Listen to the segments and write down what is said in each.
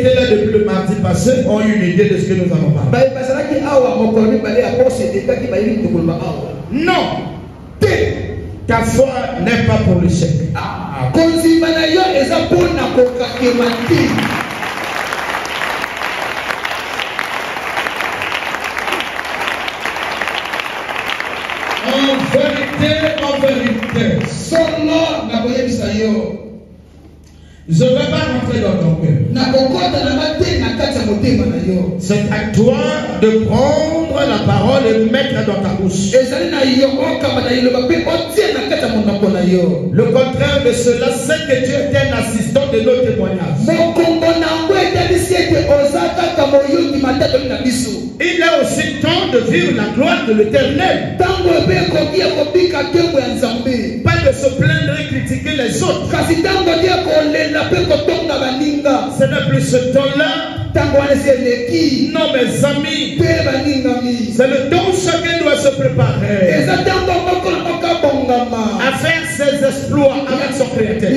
étaient là depuis le mardi passé ont une idée de ce que nous allons parler. Non. Ta foi n'est pas pour l'échec. En vérité, je ne vais pas rentrer dans ton cœur. C'est à toi de prendre la parole et de mettre dans ta bouche. Le contraire de cela, c'est que tu es un assistant de nos témoignages. Il est aussi temps de vivre la gloire de l'Éternel. Pas de se plaindre et critiquer les autres. Ce n'est plus ce temps-là. Non, mes amis. C'est le temps où chacun doit se préparer à faire ses exploits avec son Créateur,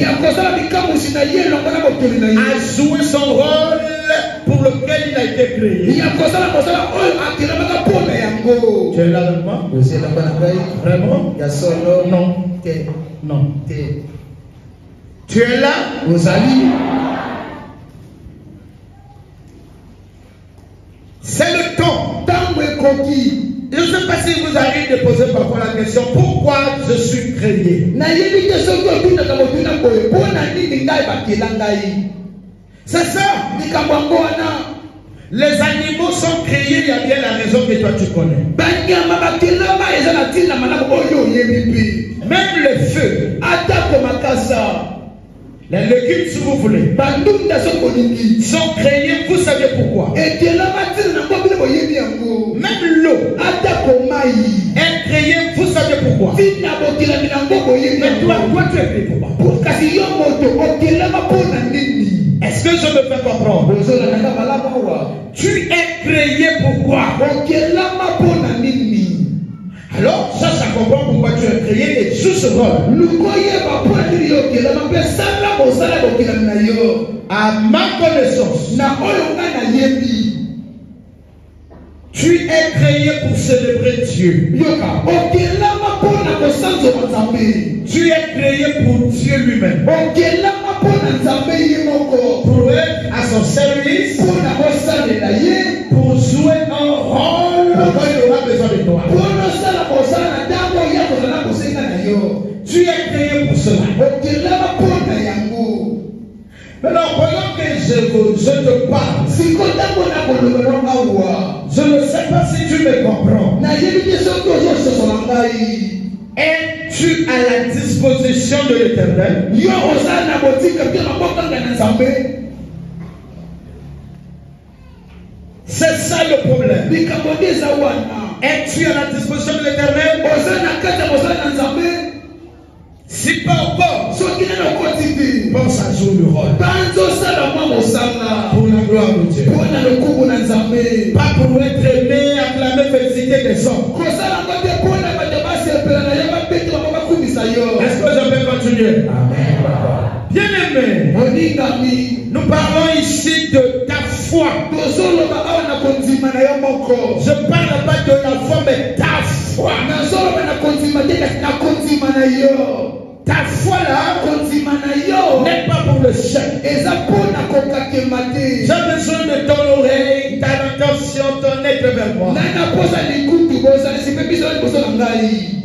à jouer son rôle pour lequel il a été créé. Tu es là avec moi? Vraiment? Non. Non. Tu es là? C'est le temps. Je ne sais pas si vous arrivez de poser parfois la question, pourquoi je suis créé? C'est ça. Les animaux sont créés, il y a bien la raison que toi tu connais. Même le feu, les légumes si vous voulez, sont créés, vous savez pourquoi. Même l'eau est créée, vous savez pourquoi. Mais toi tu es créé pourquoi? Est-ce que je me fais comprendre? Tu es créé pourquoi? Alors, ça comprend pourquoi tu es créé et joue ce rôle. À ma connaissance, tu es créé pour célébrer Dieu. Tu es créé pour Dieu lui-même. Pour être à son service. Pour jouer un rôle. Pourquoi il aura besoin de toi? Tu es créé pour cela. Maintenant, pendant que je te parle, je ne sais pas si tu me comprends. Es-tu à la disposition de l'Éternel? C'est ça le problème. Es-tu à la disposition de l'Éternel? Si pas encore, pense à jouer le rôle. Pour la gloire de Dieu. Pas pour être aimé, acclamé, félicité des hommes. Est-ce que je peux continuer? Bien aimé, nous parlons ici de ta foi. Je ne parle pas de la foi, mais ta foi. Ta foi là n'est pas pour le chef. J'ai besoin de ton oreille, ta attention, ton être vers moi.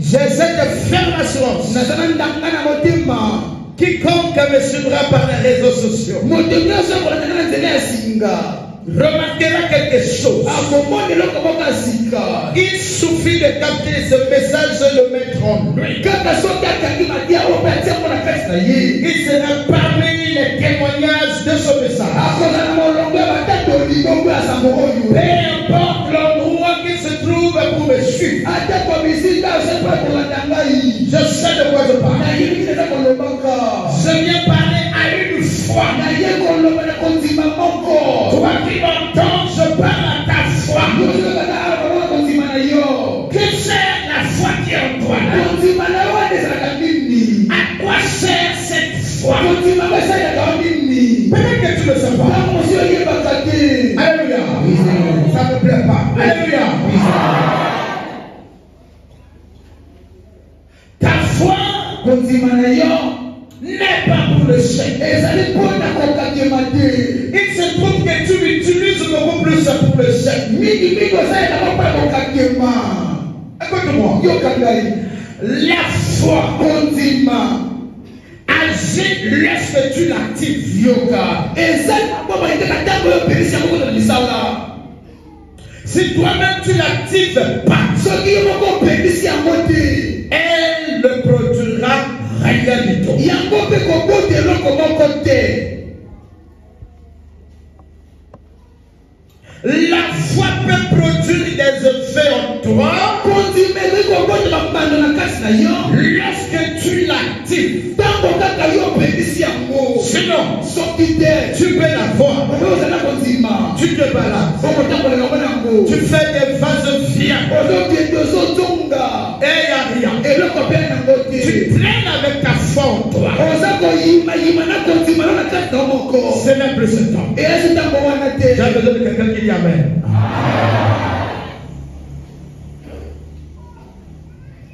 J'ai cette ferme assurance. Quiconque me suivra par les réseaux sociaux remarquera quelque chose. Il suffit de capter ce message et le mettre en lui. Il sera parmi les témoignages de ce message. Peu importe l'endroit qu'il se trouve pour me suivre. Je sais de quoi je parle. Je viens parler à une foi. Toi qui m'entends, je parle à ta foi. Que sert la foi qui est en toi? À quoi sert cette foi? capable. Alléluia. Ta foi n'est pas pour le chèque. Il se trouve que tu l'utilises beaucoup plus pour le chèque. Écoute-moi. La foi agit lorsque tu l'actives. Si toi-même tu l'actives pas, elle ne produira rien du tout. La foi peut produire des effets en toi lorsque tu l'actives. Sinon, tu peux la voir. Tu te balades. Tu fais des vases viens. Et il n'y a rien. Tu traînes avec ta foi en toi. Ce n'est plus ce temps. J'ai besoin de quelqu'un qui dit Amen.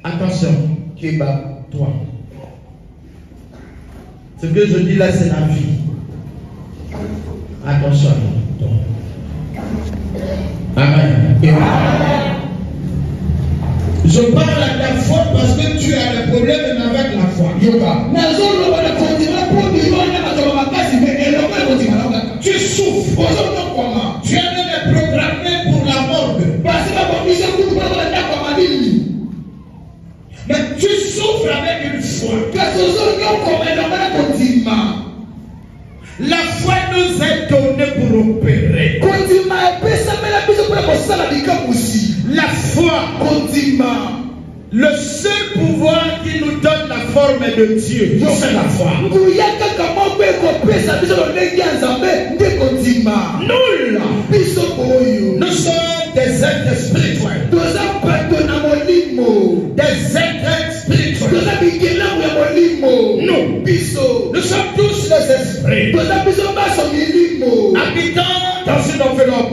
Attention, Kéba, toi. Ce que je dis là, c'est la vie. Attention à toi. Amen. Je parle à ta foi parce que tu as des problèmes avec la foi. Tu souffres. Tu es même programmé pour la mort. Mais tu souffres avec une foi. La foi nous est donnée pour opérer. La foi, le seul pouvoir qui nous donne la forme de Dieu, c'est la foi. Nous, nous sommes des êtres spirituels. Des êtres spirituels. Nous sommes tous les esprits. Habitant dans une enveloppe.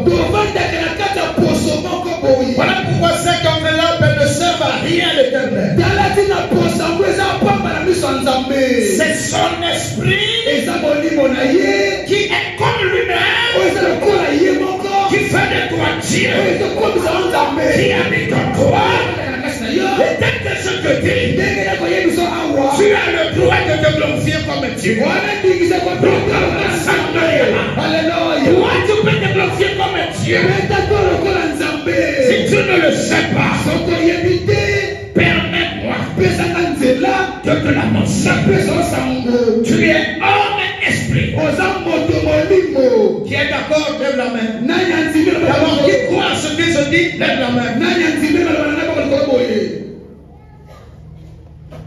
Voilà pourquoi cette enveloppe ne sert à rien à l'éternel. C'est son esprit qui est comme lui-même, qui fait de toi Dieu, qui habite en toi. Et dès que je te dis, tu as le droit de te glorifier comme Dieu. Toi, tu peux te glorifier comme Dieu. Si tu ne le sais pas, permets-moi de te l'annoncer. Tu es homme et esprit. Qui est d'accord, lève la main. D'abord, qui croit à ce que je dis, lève la main.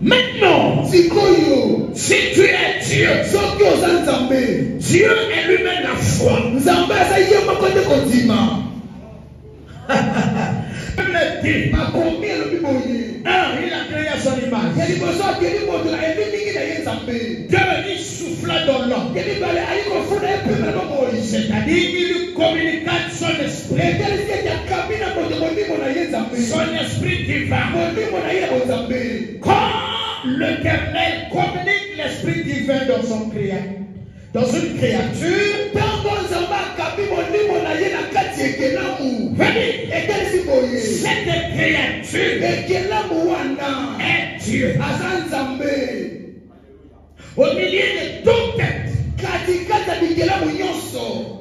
Maintenant, si tu es Dieu, Dieu est lui-même la foi. Il a créé à son image. Dieu lui souffla dans l'homme. C'est-à-dire qu'il lui communiqua son esprit. Son esprit divin. Quand l'Éternel communique l'esprit divin dans son créateur, dans une créature, cette créature est Dieu. Au milieu de toute tête,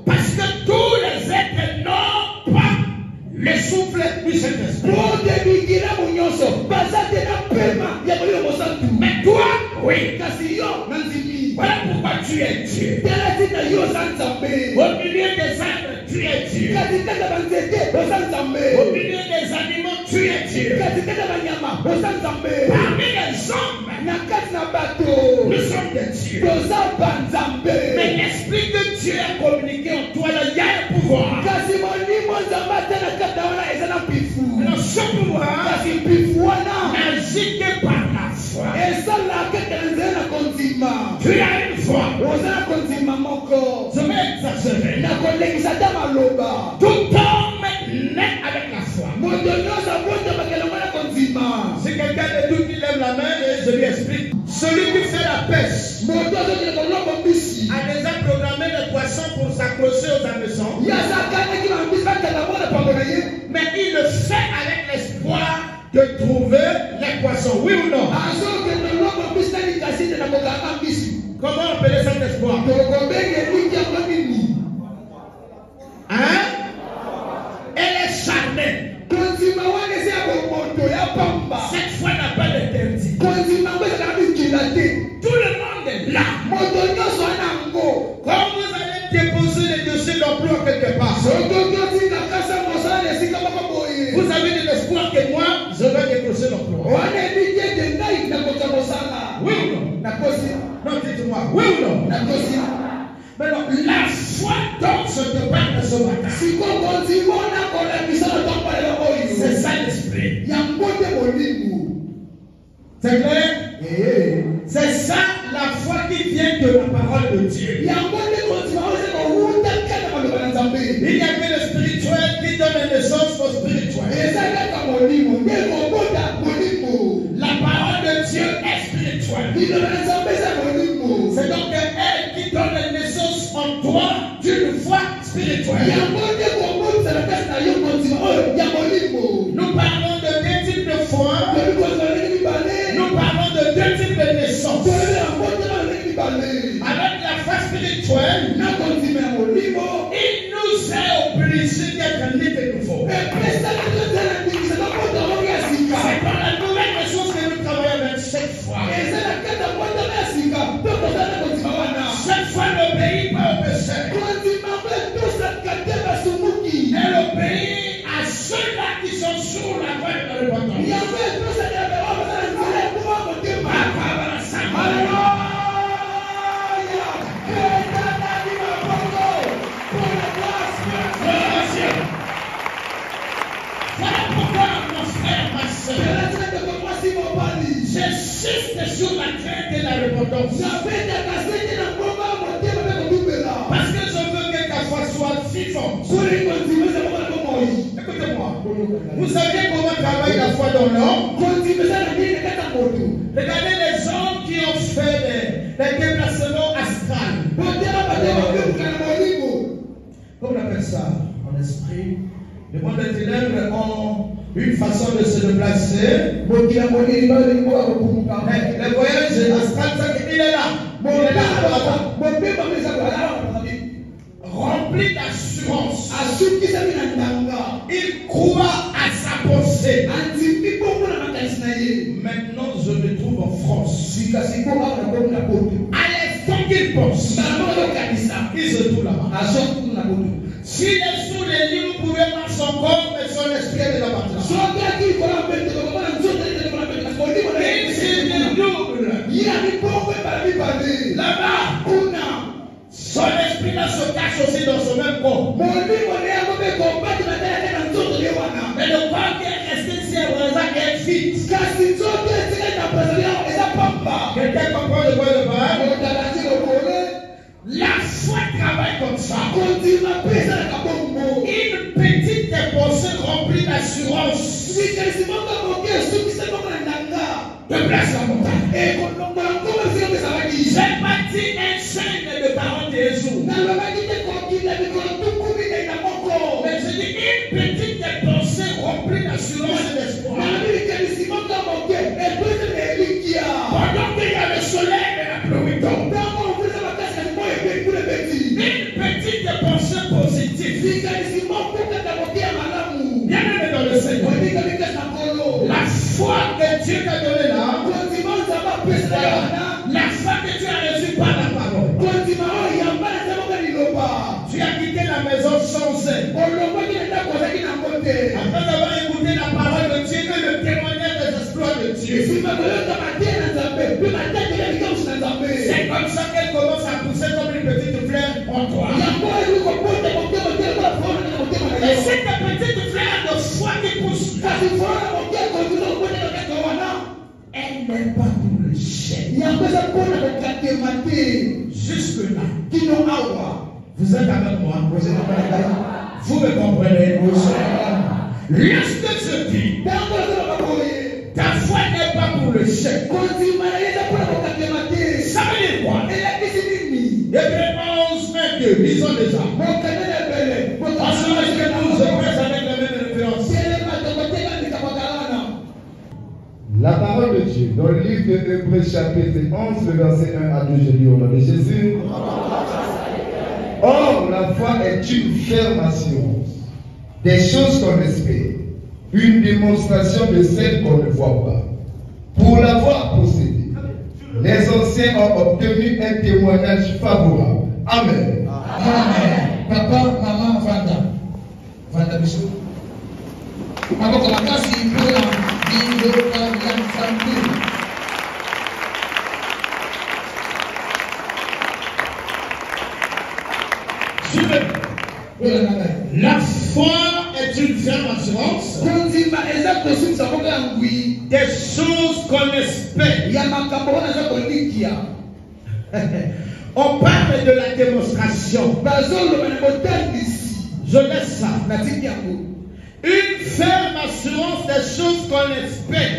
parce que tous les êtres n'ont pas le souffle du Saint-Esprit. Mais toi, oui. Voilà pourquoi tu es Dieu. Au milieu des arbres, tu es Dieu. Au milieu des animaux, tu es Dieu. Parmi les hommes, nous sommes des dieux. Mais l'Esprit de Dieu a communiqué en toi, là, il y a un pouvoir. Alors ce pouvoir n'agit que par la foi. Tu as une foi. Je vais exagérer. Tout homme n'est je lui explique. Celui qui fait la pêche a déjà programmé les poissons pour s'accrocher aux hameçons. Mais il le fait avec l'espoir de trouver les poissons. Oui ou non? Comment appeler cet espoir? Hein? Elle est charnelle. Cette foi n'a pas d'interdit. Tout le monde est là. Quand vous allez déposer les dossiers d'emploi quelque part, vous avez de l'espoir que moi, je vais déposer l'emploi. Oui ou non? Non, dites-moi, oui ou non? Maintenant, la foi dont je te parle ce matin, c'est ça l'esprit. C'est clair? C'est ça la foi qui vient de la parole de Dieu. Il y a que le spirituel qui donne une naissance au spirituel. La parole de Dieu est spirituelle. C'est donc elle qui donne une naissance en toi d'une foi spirituelle. Nous parlons de deux types de foi. Nous parlons de deux types de naissance. Avec la foi spirituelle, il nous est obligé d'être nés de nouveau. C'est dans la nouvelle naissance que nous travaillons avec cette foi. Cette foi n'obéit pas au péché. Elle obéit à ceux-là qui sont sur la voie de la repentance. Voilà pourquoi, mon frère, ma soeur, j'insiste sur la crainte et la repentance. Parce que je veux que ta foi soit vivante. Écoutez-moi. Vous savez comment travaille la foi dans l'homme? Regardez les gens qui ont fait des déplacements astrales. Comment on appelle ça en esprit? Les mondes des ténèbres ont une façon de se déplacer. Le voyage astral, il est là. Rempli d'assurance. Il croit à sa pensée. Maintenant, je me trouve en France. À l'instant qu'il pense, il se trouve là-bas. S'il est sous les lits, vous pouvez voir son corps, mais son esprit est déjà parti. Il se dédouble. Là-bas, son esprit là se cache aussi dans ce même corps. Mais le corps qui est resté ici à Brazza est vide. Quelqu'un comprend de quoi je parle? La foi travaille comme ça. Une petite pensée remplie d'assurance te place la montagne. J'ai bâti un chaîne de parole de Jésus. Mais je dis une petite pensée remplie d'assurance et d'espoir. Pendant qu'il y a le soleil et la pluie tombe. Une petite pensée positive. Bien-aimé dans le Seigneur. La foi que Dieu t'a donnée là. La foi que tu as reçue par la parole. Tu as quitté la maison sans aide. Après avoir écouté la parole de Dieu et le témoignage des exploits de Dieu. C'est comme ça qu'elle commence à pousser comme une petite fleur en toi. Et c'est ta petite fleur de foi qui pousse. Elle n'est pas pour le chèque. Jusque-là. Vous êtes avec moi. Vous me comprenez. Lorsque je dis, ta foi n'est pas pour pour le chef. Ça veut dire quoi? Hébreux 11, 22, lisons déjà. Parce que nous je presse avec la même référence. La parole de Dieu, dans le livre de Hébreux chapitre 11, le verset 1 à 2, je lis au nom de Jésus. Or, la foi est une ferme assurance des choses qu'on espère, une démonstration de celles qu'on ne voit pas. Pour l'avoir possédée, les anciens ont obtenu un témoignage favorable. Amen. Amen. Papa, maman, Vanda Bissou. Papa, comme la classe, il faut la vidéo comme la foi est une ferme assurance des choses qu'on espère. On parle de la démonstration. Je laisse ça. Une ferme assurance des choses qu'on espère.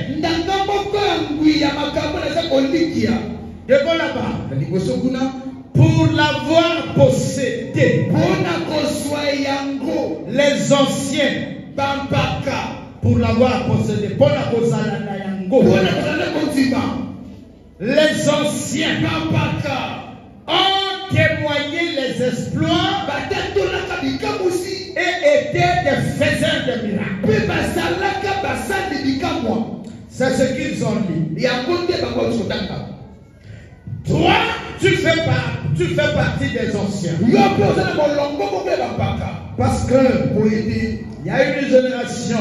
Devant là-bas. Pour l'avoir possédé. Les anciens. Pour l'avoir possédé. Les anciens ont témoigné les exploits et étaient des faiseurs de miracles. C'est ce qu'ils ont dit. Toi, tu fais partie des anciens. Parce que il y a une génération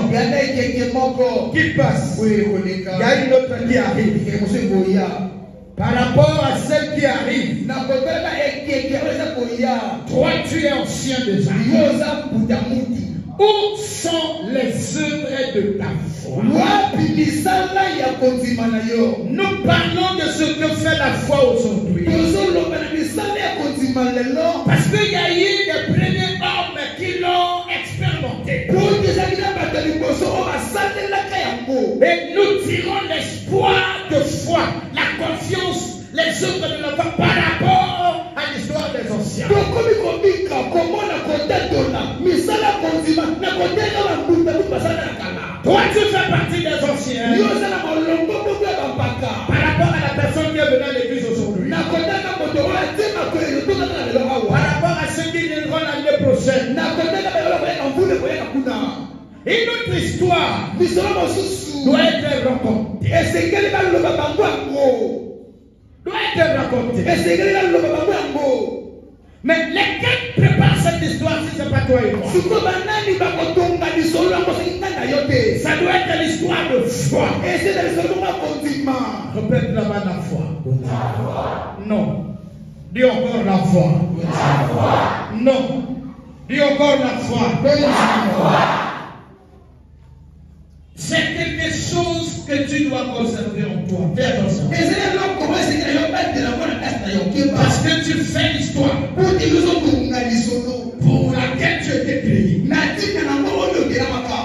qui passe. Il y a une autre qui arrive. Par rapport à celle qui arrive, toi tu es ancien déjà. Où sont les œuvres de ta foi? Nous parlons de ce que fait la foi aujourd'hui. Parce qu'il y a eu des premiers hommes qui l'ont expérimenté. Et nous tirons l'espoir de foi, la confiance, les œuvres de la foi par rapport à l'histoire des anciens. Toi, tu fais partie des anciens. Par rapport à la personne qui est venue à l'église aujourd'hui. Par rapport à ceux qui viendront l'année prochaine. Une autre histoire doit être racontée. Mais lesquels préparent cette histoire si ce n'est pas toi et moi? Ça doit être l'histoire de foi. Répète là-bas la foi. Non. Dis encore la foi. Non. Dis encore la foi. C'est quelque chose que tu dois conserver en toi. Fais attention. Parce que tu fais l'histoire pour laquelle tu étais créé.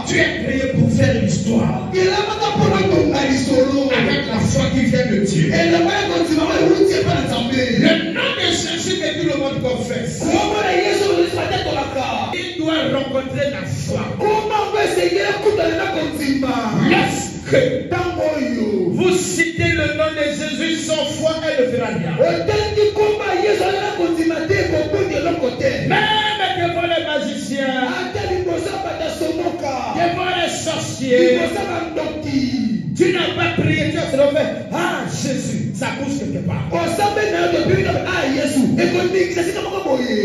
Tu es créé pour faire l'histoire avec la foi qui vient de Dieu. Le nom de Jésus que tout le monde confesse. Il doit rencontrer la foi. Lorsque vous citez le nom de Jésus sans foi, elle ne fera rien. Même devant les magiciens, devant les sorciers, tu n'as pas prié, tu as seulement fait ah Jésus, ça bouge quelque part.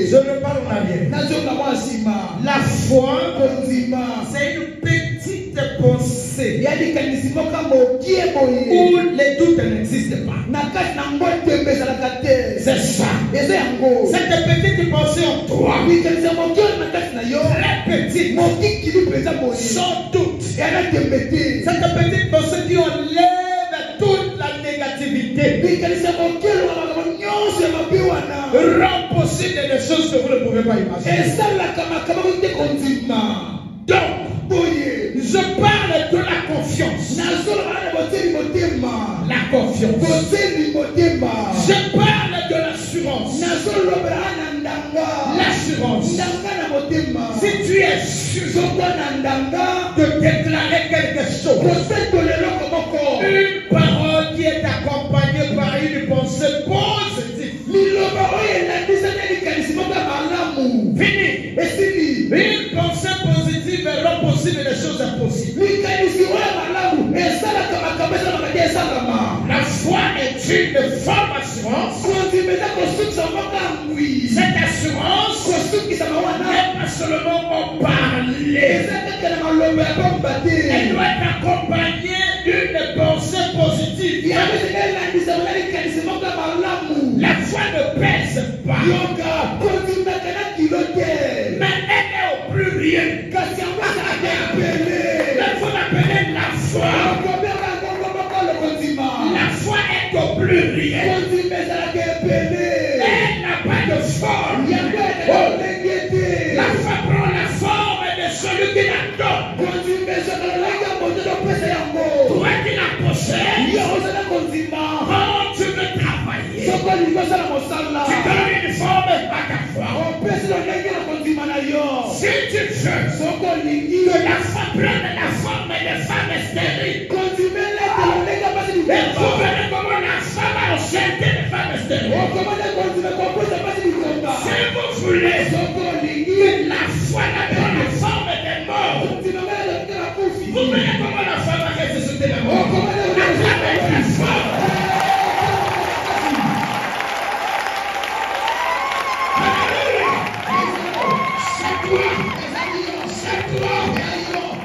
Je ne parle en arrière. La foi, c'est une petite pensée où les doutes n'existent pas. C'est ça. Cette petite pensée en toi, très petite, sans doute. Cette petite pensée qui enlève toute la négativité, rend possible des choses que vous ne pouvez pas imaginer. Donc, je parle de la confiance. confiance. Je parle de l'assurance. L'assurance. Si tu es sûr de déclarer quelque chose, une parole qui est accompagnée par une pensée positive. Fini. Une pensée positive rend possible les choses impossibles. La foi est une forme d'assurance. Cette assurance n'est pas seulement en parler. Elle doit être accompagnée d'une pensée positive. La foi ne pèse pas. Mais elle est au pluriel. Il faut l'appeler la foi. La foi est au pluriel. Elle n'a pas de forme. La foi prend la forme de celui qui la donne. Toi qui la possèdes, quand tu veux travailler, tu donnes une forme à ta foi. Si tu veux que la foi prenne la forme des femmes stériles, vous verrez comment la femme a enceinte les femmes stériles. Si vous voulez que la foi la donne la forme des morts, vous verrez comment la femme a ressuscité les morts. Avec la foi.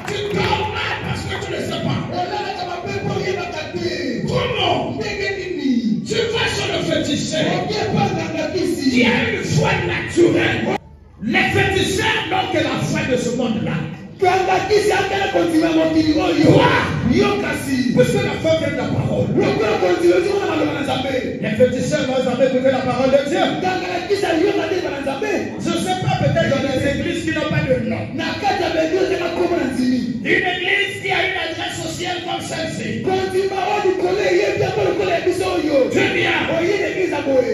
Tu dors mal parce que tu ne sais pas. Comment? Tu vas sur le féticheur qui a une foi naturelle. Les féticheurs n'ont que la foi de ce monde-là. Puisque la foi vient de la parole. Les féticheurs n'ont jamais écouté la parole de Dieu. Je ne sais pas, peut-être dans les églises qui n'ont pas de nom. Une église qui a une adresse sociale comme celle-ci. Tu viens.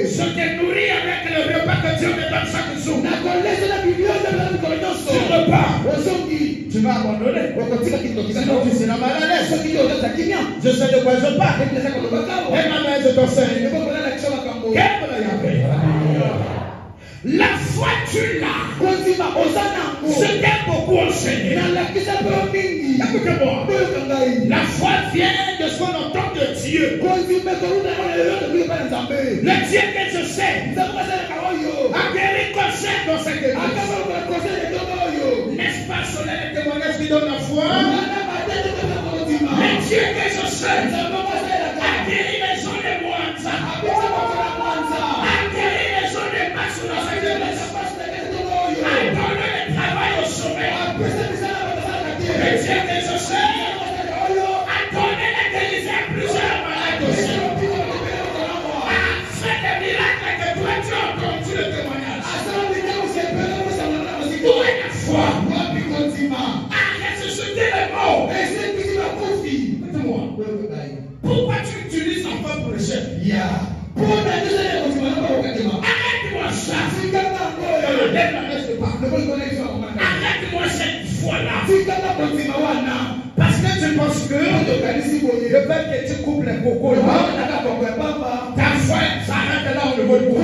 Je te nourris avec le repas que Dieu me donne chaque jour. Tu repars. Tu vas abandonner. Sinon tu seras mal à l'aise. Je sais de quoi je parle. Et ma mère, je t'enseigne. La foi, tu l'as. Je t'ai beaucoup enseigné. Écoutez-moi. La foi vient de ce qu'on entend de Dieu. Le Dieu que je sais a guéri conseil dans cette église. N'est-ce pas cela le témoignage qui donne la foi? Le Dieu que je sais a guéri les gens les moines. A guéri les gens les maçons dans cette église. A donné le travail au sommet. Le Dieu que je sais a donné la guérison à plusieurs malades aussi. A fait des miracles que toi tu as entendu le témoignage. Où est la foi? A ressuscité les morts. Écoute-moi. Pourquoi tu utilises la foi pour le chef? Arrête-moi ça. Arrête-moi cette foi-là. Parce que tu penses que le fait que tu coupes les cocos là, ta foi s'arrête là au niveau du coco.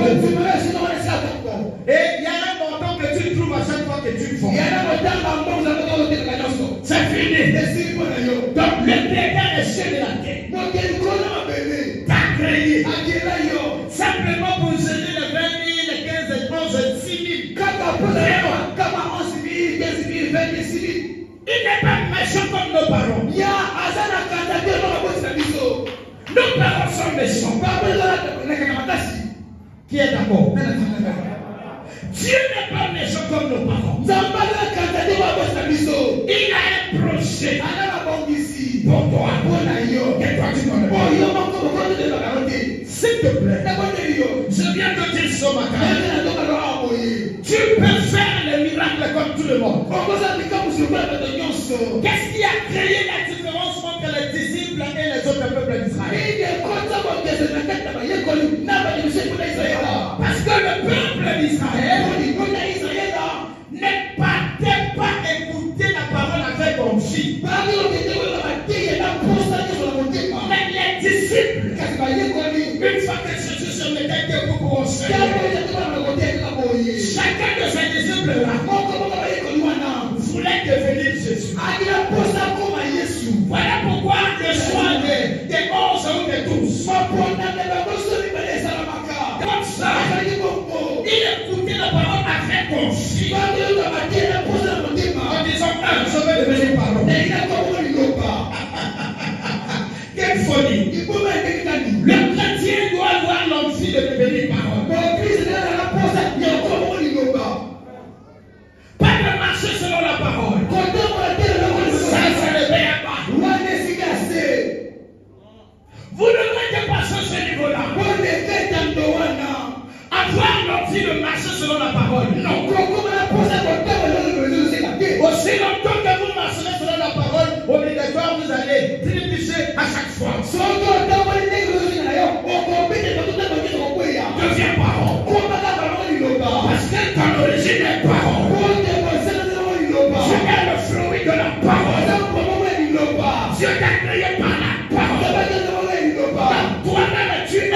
Et il y a un montant que tu trouves à chaque fois que tu vends. C'est fini. Donc le Créateur est chef de la terre. T'as créé simplement pour gérer les 20 000, les 15 000, les 11 000, 6 000. Il n'est pas méchant comme nos parents. Nos parents sont méchants. Qui est d'accord? Dieu n'est pas méchant comme nos parents. Il a un projet pour toi. Et toi tu connais. S'il te plaît, je viens te dire ce matin, tu peux faire les miracles comme tout le monde. Qu'est-ce qui a créé la différence entre les disciples et les autres peuples d'Israël? Parce que le peuple d'Israël n'est pas écouté la parole avec confiance. Mais les disciples, une fois que Jésus se mettait debout pour enseigner, chacun de ces disciples-là voulait devenir Jésus. Voilà pourquoi le choix des 11 ou des 12. Comme ça, il écoutait la parole avec confiance. En disant, je vais devenir parole. Quelle folie! Le chrétien doit avoir l'envie de devenir parole. Pas de marcher selon la parole. Ça ne réveille pas. Vous ne devez pas sur ce niveau-là. Avoir l'envie de marcher selon la parole. Non. Aussi longtemps que vous marcherez selon la parole, obligatoire, vous allez trébucher à chaque fois. Deviens parole. Parce que ton origine est parole. Tu es le fruit de la parole. Dieu t'a créé par la parole. Toi-même tu es.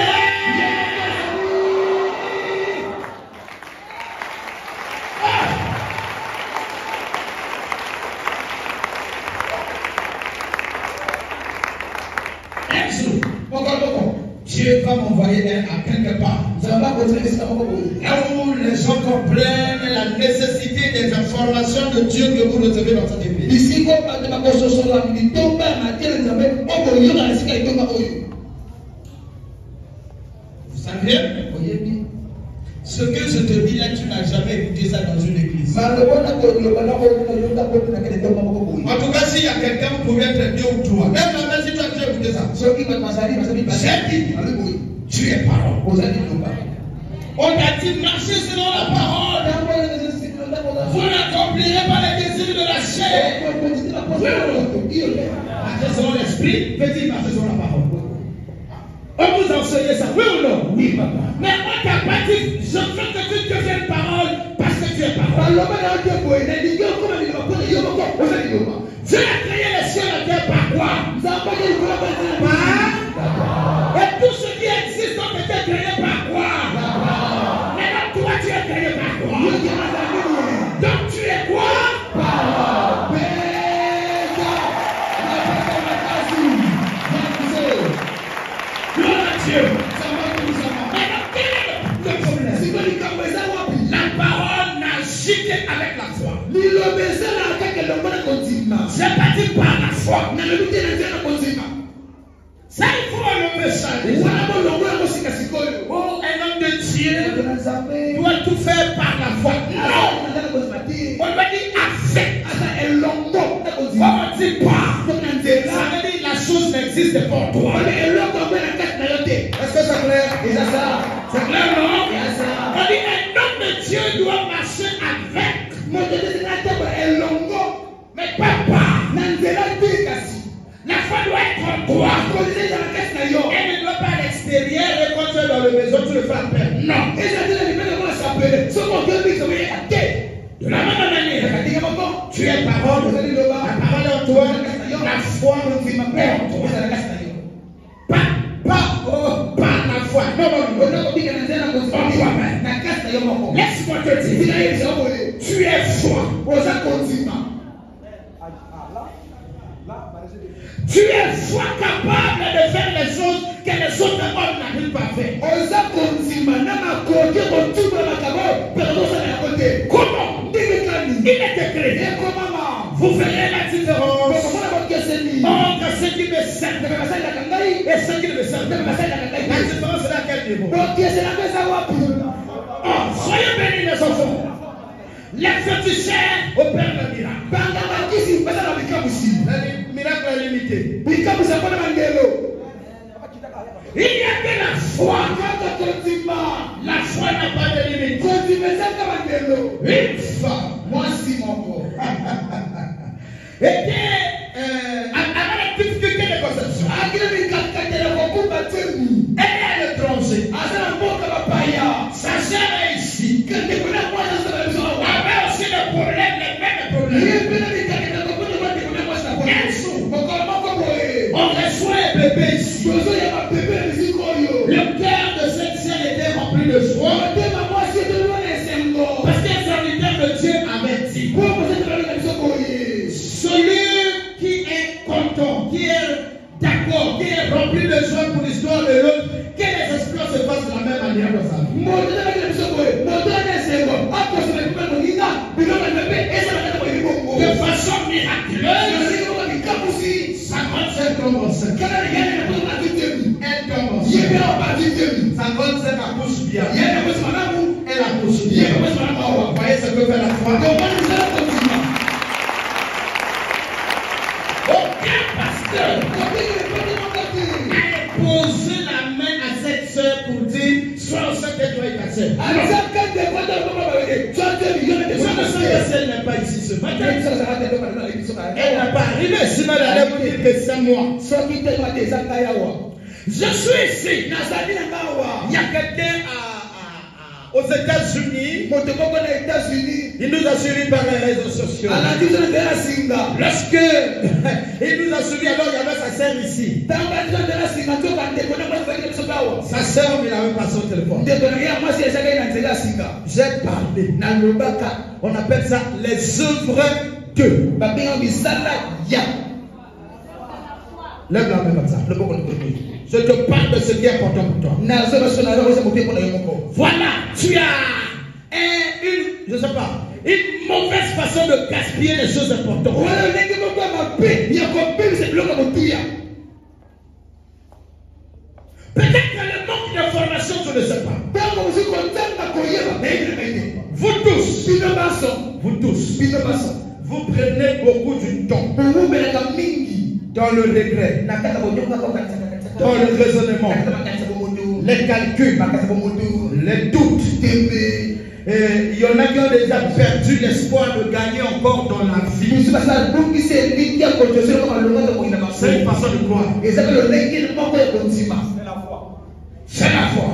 Dieu va m'envoyer à quelque part. Là où les gens comprennent la nécessité des informations de Dieu que vous recevez dans cette église. Vous savez, ce que je te dis là, tu n'as jamais écouté ça dans une église. En tout cas, s'il y a quelqu'un, vous pouvez être 2 ou 3. Même la si tu as déjà écouté ça. J'ai dit, tu es parole. On a dit marcher selon la parole. Vous n'accomplirez pas les désirs de la chair. Marcher selon l'esprit, veut-il marcher selon la parole? On vous enseigne ça, oui ou non? Oui, papa. Mais on t'a pas dit, je veux que tu deviennes parole parce que tu es parole. Dieu a créé les cieux et la terre par quoi? Et tout ce qui existe ont été créés par quoi? Maintenant, toi, tu es créé par quoi? Donc, tu es quoi? Gloire à Dieu. Maintenant, quel est le problème? La parole n'agit qu'avec la foi. J'ai pas dit par la foi. Ça, il faut un message. Oh, un homme de Dieu doit tout faire par la foi. Non. On va dire avec. On dit pas. Ça veut dire la chose n'existe pas pour toi. Est-ce que c'est clair? C'est clair, non? On dit un homme de Dieu doit marcher avec. Mais papa, la foi doit être en toi. Elle ne doit pas à l'extérieur et quand tu es dans la maison, tu le fais à peine. Non. De la même manière, tu es parole, la parole en toi, la foi est en toi. Pas la foi. Non. Laisse-moi te dire, tu es foi. Tu es foi capable de faire les choses que les autres hommes n'arrivent pas à faire. Comment? Il était créé. Vous verrez la différence entre ceux qui me servent et ceux qui ne me servent pas. La différence est à quel niveau? Oh, soyez bénis les enfants. Les féticheurs opèrent le miracle. Le miracle est limité. Il y a que la foi. La foi n'a pas de limite. Une fois, moi si mon corps. Et avec la difficulté de conception. Elle est Sa grande sœur accouche bien. Elle accouche bien. Vous voyez ce que fait la foi? Aucun pasteur a posé la main à cette sœur pour dire sois au sein de toi et ta sœur. Elle n'est pas ici ce matin. Elle n'a pas arrivé ici, mais elle a dit que c'est moi. Je suis ici. Il y a quelqu'un aux États-Unis. Il nous a suivis par les réseaux sociaux. Lorsque il nous a suivis, alors il y avait sa sœur ici. Sa sœur, il n'avait pas son téléphone. J'ai parlé. On appelle ça les œuvres de. Lève la main comme ça. Je te parle de ce qui est important pour toi. Voilà, tu as une mauvaise façon de gaspiller les choses importantes. Peut-être que le manque d'information, tu ne sais pas. Vous tous, vous prenez beaucoup du temps dans le regret, dans le raisonnement, les calculs, les doutes. Il y en a qui ont déjà perdu l'espoir de gagner encore dans la vie. C'est une façon de croire. C'est la foi.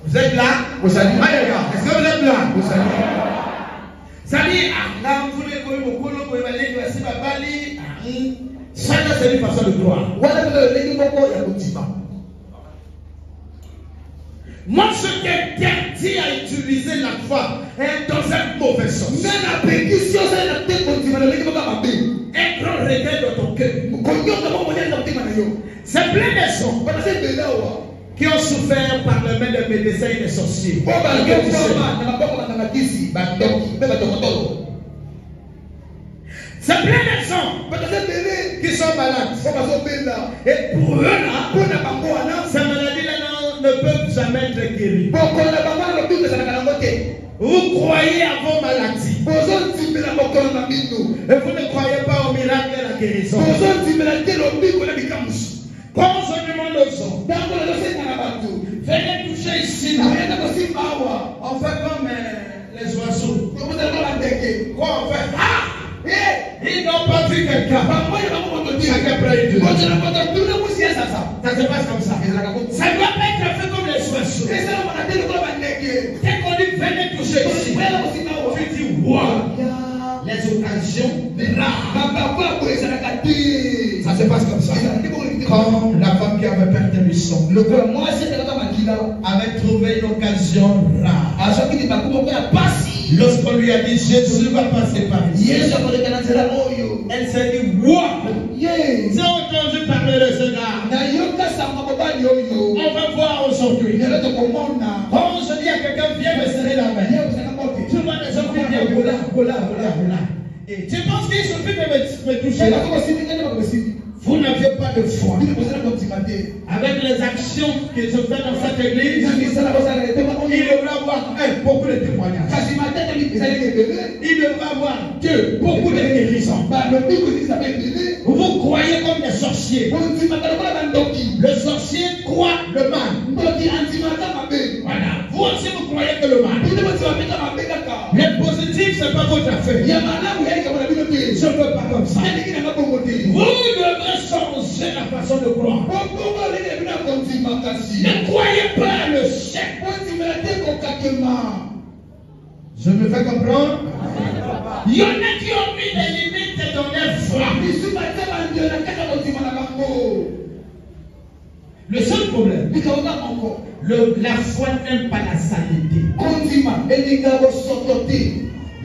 Vous êtes là? Est-ce que vous êtes là? Ça dit, ça c'est une façon de croire. Moi, je t'interdis à utiliser la foi dans un mauvais sens. Un grand regret dans ton cœur. C'est plein de gens qui ont souffert par le main des médecins et des sorciers. C'est plein de gens qui sont malades. Et pour eux, là, ces maladies-là ne peuvent jamais être guéries. Vous croyez à vos maladies. Et vous ne croyez pas au miracle de la guérison. Quand je demande aux gens, venez toucher ici. On fait comme les oiseaux. Quoi on fait? Ils n'ont pas vu quelqu'un. Chacun prend une. Ça se passe comme ça. Ça ne doit pas être fait comme les oiseaux. Dès qu'on dit venez toucher ici, tu dis waouh. Les occasions rares. Ça se passe comme ça. Comme la femme qui avait perdu le sang avait trouvé une occasion rare. Lorsqu'on lui a dit Jésus va passer par ici, elle s'est dit waouh. J'ai entendu parler de ce gars. On va voir aujourd'hui. Quand je dis à quelqu'un viens me serrer la main, tu vois des gens qui viennent voilà. Et tu penses qu'il suffit de me toucher là? Vous n'aviez pas de foi. Avec les actions que je fais dans cette église, il devrait avoir beaucoup de témoignages. Il devrait avoir beaucoup de guérisons. Vous croyez comme des sorciers. Le sorcier croit le mal. Voilà. Vous aussi vous croyez que le mal. Le positif, ce n'est pas votre affaire. Je ne veux pas comme ça. Vous devrez changer la façon de croire. Ne croyez pas à le chèque. Je me fais comprendre. Il y en a qui ont mis des limites dans leur foi. Le seul problème, la foi n'aime pas la saleté.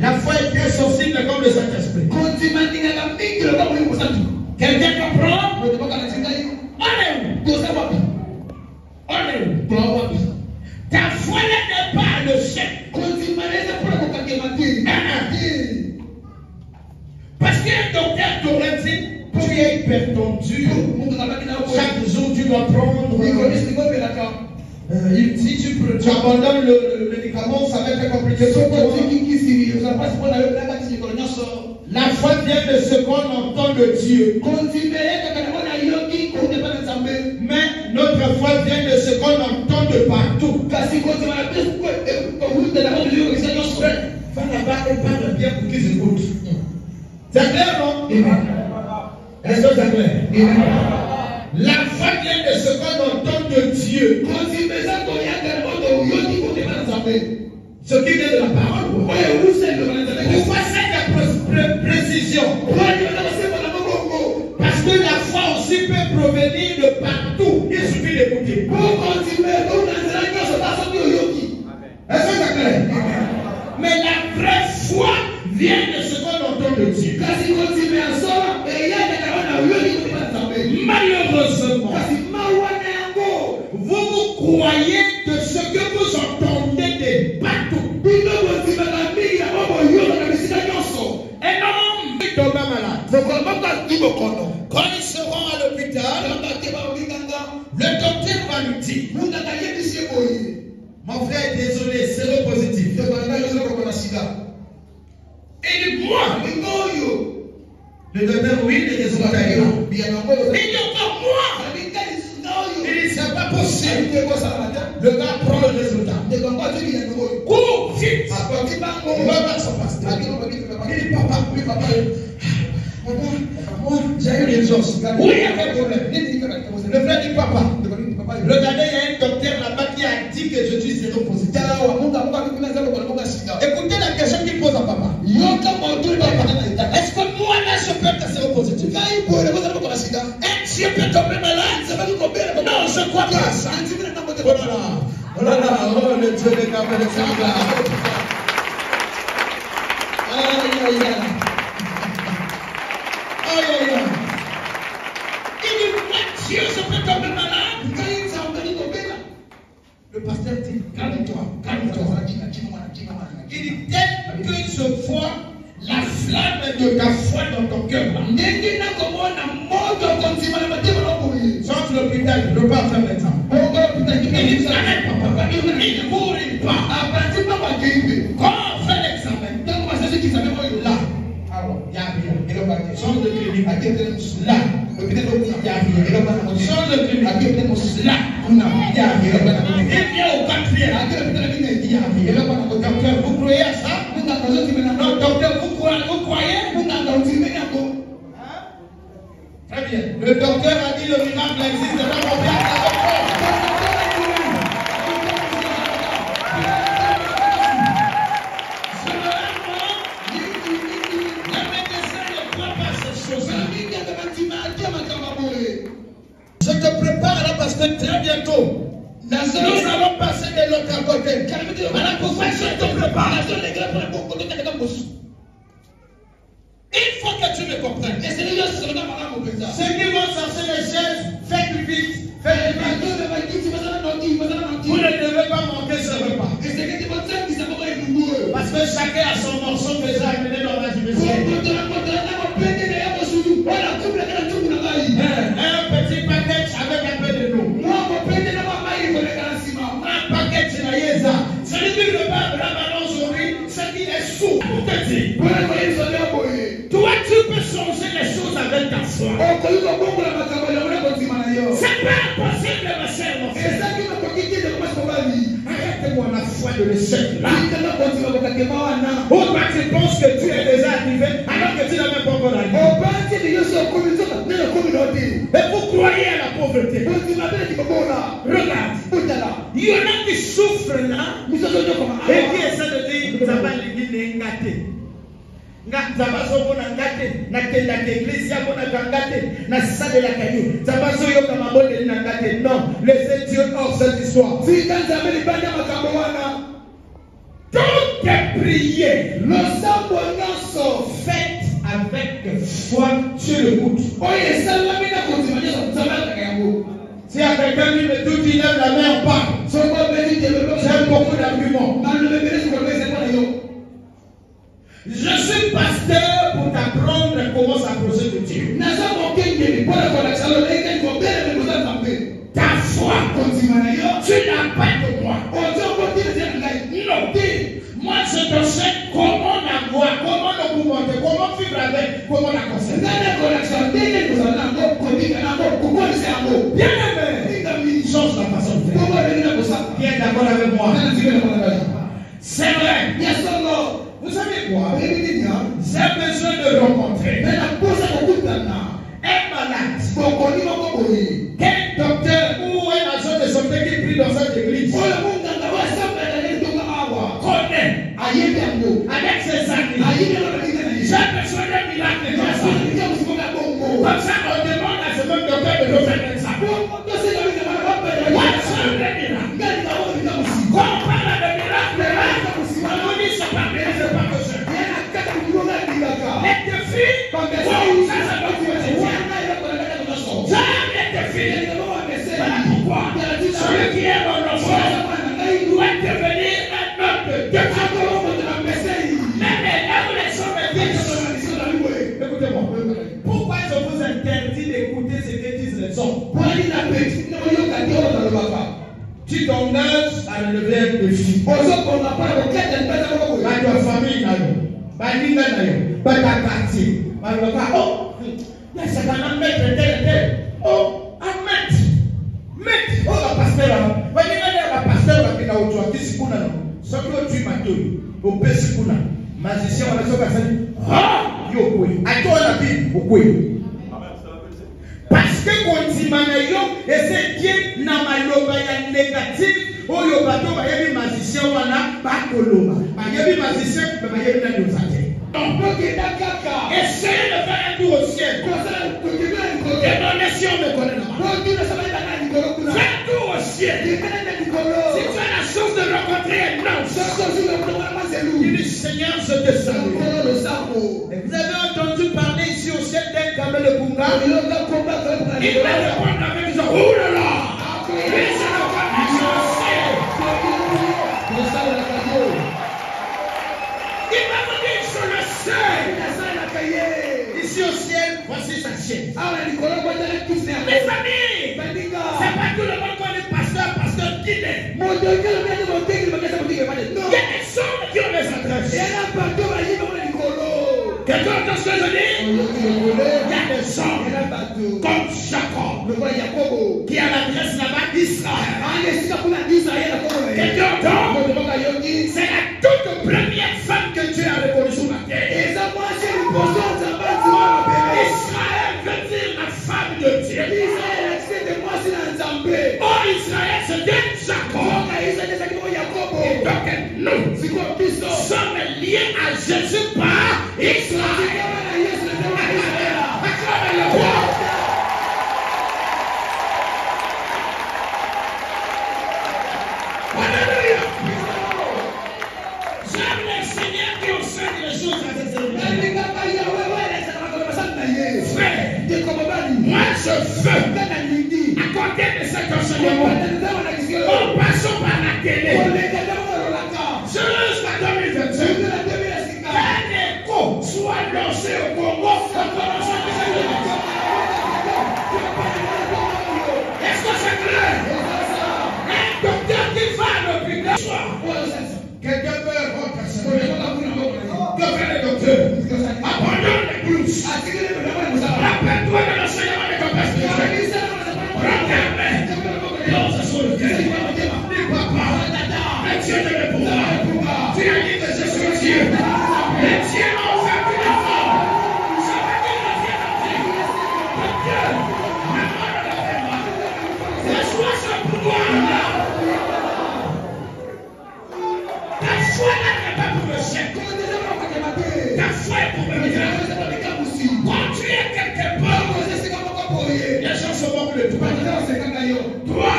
La foi est bien sensible comme le Saint-Esprit. Quelqu'un comprend? On est où? Ta foi n'est pas le chèque. Parce qu'un docteur t'aurait dit tu es hypertendu. Chaque jour tu dois prendre Si tu abandonnes le médicament, ça va être compliqué. La foi vient de ce qu'on entend de Dieu. Mais notre foi vient de ce qu'on entend de partout. Va là-bas et parle bien pour qu'ils écoutent. C'est clair, non? Est-ce que c'est clair? La foi vient de ce qu'on entend de Dieu. Ce qui vient de la parole. Pourquoi cette précision? Parce que la foi aussi peut provenir de partout. Il suffit d'écouter. Est-ce que c'est clair? Mais la vraie foi vient de ce qu'on entend de Dieu. Malheureusement, vous croyez de ce que vous entendez de partout. Un homme est tombé malade. Quand ils seront à l'hôpital, le docteur va lui dire: mon frère, désolé, séropositif. Et moi, le docteur, oui, il est désolé. Il dit encore moi. Il dit: c'est pas possible. Le gars prend le résultat. Cours vite. Il va son pasteur. Il dit: papa, moi, j'ai eu l'urgence. Oui, il y a pas de problème. Le frère dit: papa, regardez, il y a un docteur là-bas qui a dit que je suis séropositif. Écoutez la question qu'il pose à papa. Est-ce que moi là je peux être séropositif? Un Dieu peut tomber malade? Non, je ne crois pas ça. Oh là là, oh le Dieu des gamins de Sangla. Aïe aïe aïe. Aïe aïe aïe. Il dit: moi Dieu, je peux tomber malade? Le pasteur dit: calme-toi, calme-toi. Il dit: dès que je vois la flamme de ta foi dans ton cœur, change l'hôpital, ne pas faire l'exemple. Il dit: arrête papa, il ne mourit pas. Quand on fait l'examen, là, il y a rien. Change de clinique, là, il y a rien. Change de clinique, là, il y a rien. Il vient au quatrième. Docteur, vous croyez à ça? Non, docteur, vous croyez? Très bien. Le docteur a dit: le miracle existe. Le médecin ne croit pas ces choses-là. Je te prépare là parce que très bientôt, nous allons passer de l'autre côté. Voilà pourquoi je te prépare. Il faut que tu me comprennes. Ceux qui vont chercher les chaises, faites vite. Faites vite. Vous ne devez pas manquer ce repas. Parce que chacun a son morceau déjà amené dans la division. Un petit paquet avec un peu de l'eau. Un paquet de naïza. Celui qui ne pas la balance au riz, c'est qui est sourd pour te dire. Toi, tu peux changer les choses avec ta foi. C'est pas impossible, ma chère, mon frère. Arrête-moi la foi de l'échec là. Ou toi, tu penses que tu es déjà arrivé alors que tu n'as même pas encore arrivé. Et vous croyez à la pauvreté. Regarde. Il y en a qui souffrent là et qui essaient de dire: ça va l'église ngate. Zabazo bona ngate, na kenda l'église ya bona ngate, na sale la caillou. Zabazo yo kama bonde na ngate. Non, laissez Dieu hors cette histoire. Toutes les prières, le sang faites avec foi sur le bout. Si à quelqu'un dit: mais tout il lève la main en part, j'ai beaucoup d'arguments. Je suis pasteur pour t'apprendre comment s'approcher de Dieu. Ta foi Tu n'as pas de moi. Non. Moi, je te sais comment avoir, comment le monter, comment vivre avec, comment la conserver. Bien aimé, change la façon de faire. Viens d'accord avec moi. C'est vrai. Vous savez quoi? J'ai besoin de rencontrer un malade. Quel docteur ou un agent de santé qui prie dans cette église connaît avec ses amis. J'ai besoin d'un miracle comme ça. Comme ça, on demande à ce même docteur de nous faire ça. Moi, je veux le miracle. Quand on parle de miracle, on nous dit c'est pas bien, c'est pas possible. Les défis, ça va nous quotidien. Jamais défis. Voilà pourquoi celui qui est mon enfant doit devenir un homme de Dieu. Même les adolescents me disent, écoutez-moi, pourquoi je vous interdis d'écouter ce que disent les hommes? Tu t'engages à relever un défi. Pas ta famille, pas ta quartier. Oh, c'est quand même maître tel. Oh, un maître. Maître. Oh, la pasteur. La pasteur qui a autour qui s'y connaît. Ce que tu m'as dit, au Pessikuna, magicien, on a dit, ah, yo, oui. À toi, la Bible, oui. Parce que quand tu m'as dit, et c'est Dieu n'a pas le négatif, oh, yo, bateau, il y a des magiciens, on a pas de coloma. Il y a des magiciens, mais il y a des magiciens. Essayez de faire un tour au ciel. Demandez si on me connaît là-bas. Fais un tour au ciel. Si tu as la chance de rencontrer un homme, il dit Seigneur, je te salue. Vous avez entendu parler ici au ciel d'un Kamel de Bunga? Il va répondre avec disant oh là là, il va me dire je le sais. Ici au ciel, voici sa chaise. Mes amis, c'est pas tout le monde qu'on est pasteur guidé. Il y a des hommes qui ont des adresses. Quelqu'un entend ce que je dis? Il y a des hommes comme Jacob qui a l'adresse là-bas d'Israël. Quelqu'un entend? C'est la toute première femme que Dieu a reconnue sur la terre. Israël veut dire la femme de Dieu. Oh Israël, c'est Jacob. Et donc nous sommes liés à Jésus par Israël. Alléluia. J'aime les seigneurs qui ont fait les choses à cette cérémonie. Frère, moi je veux, à côté de cet enseignement, en passant par la télé, jusqu'à 2022, un écho soit lancé au Congo. Est-ce que c'est clair? Un docteur qui va à l'hôpital, quelqu'un peut rentrer. Que fait le docteur? Abandonne les blouses. Rappelle-toi de l'enseignement de ton pasteur. Regarde, non, c'est sur le cœur. Dis papa, le Dieu de le pouvoir. Tu as dit que je suis Dieu. Le Dieu en fait une enfant. Ça veut dire le Dieu en fait. Le Dieu, le monde de la paix. Reçois ce pouvoir-là. Ta foi là n'est pas pour le ciel. Ta foi est pour le bien. Quand tu es quelque part, les gens se moquent de toi. Toi,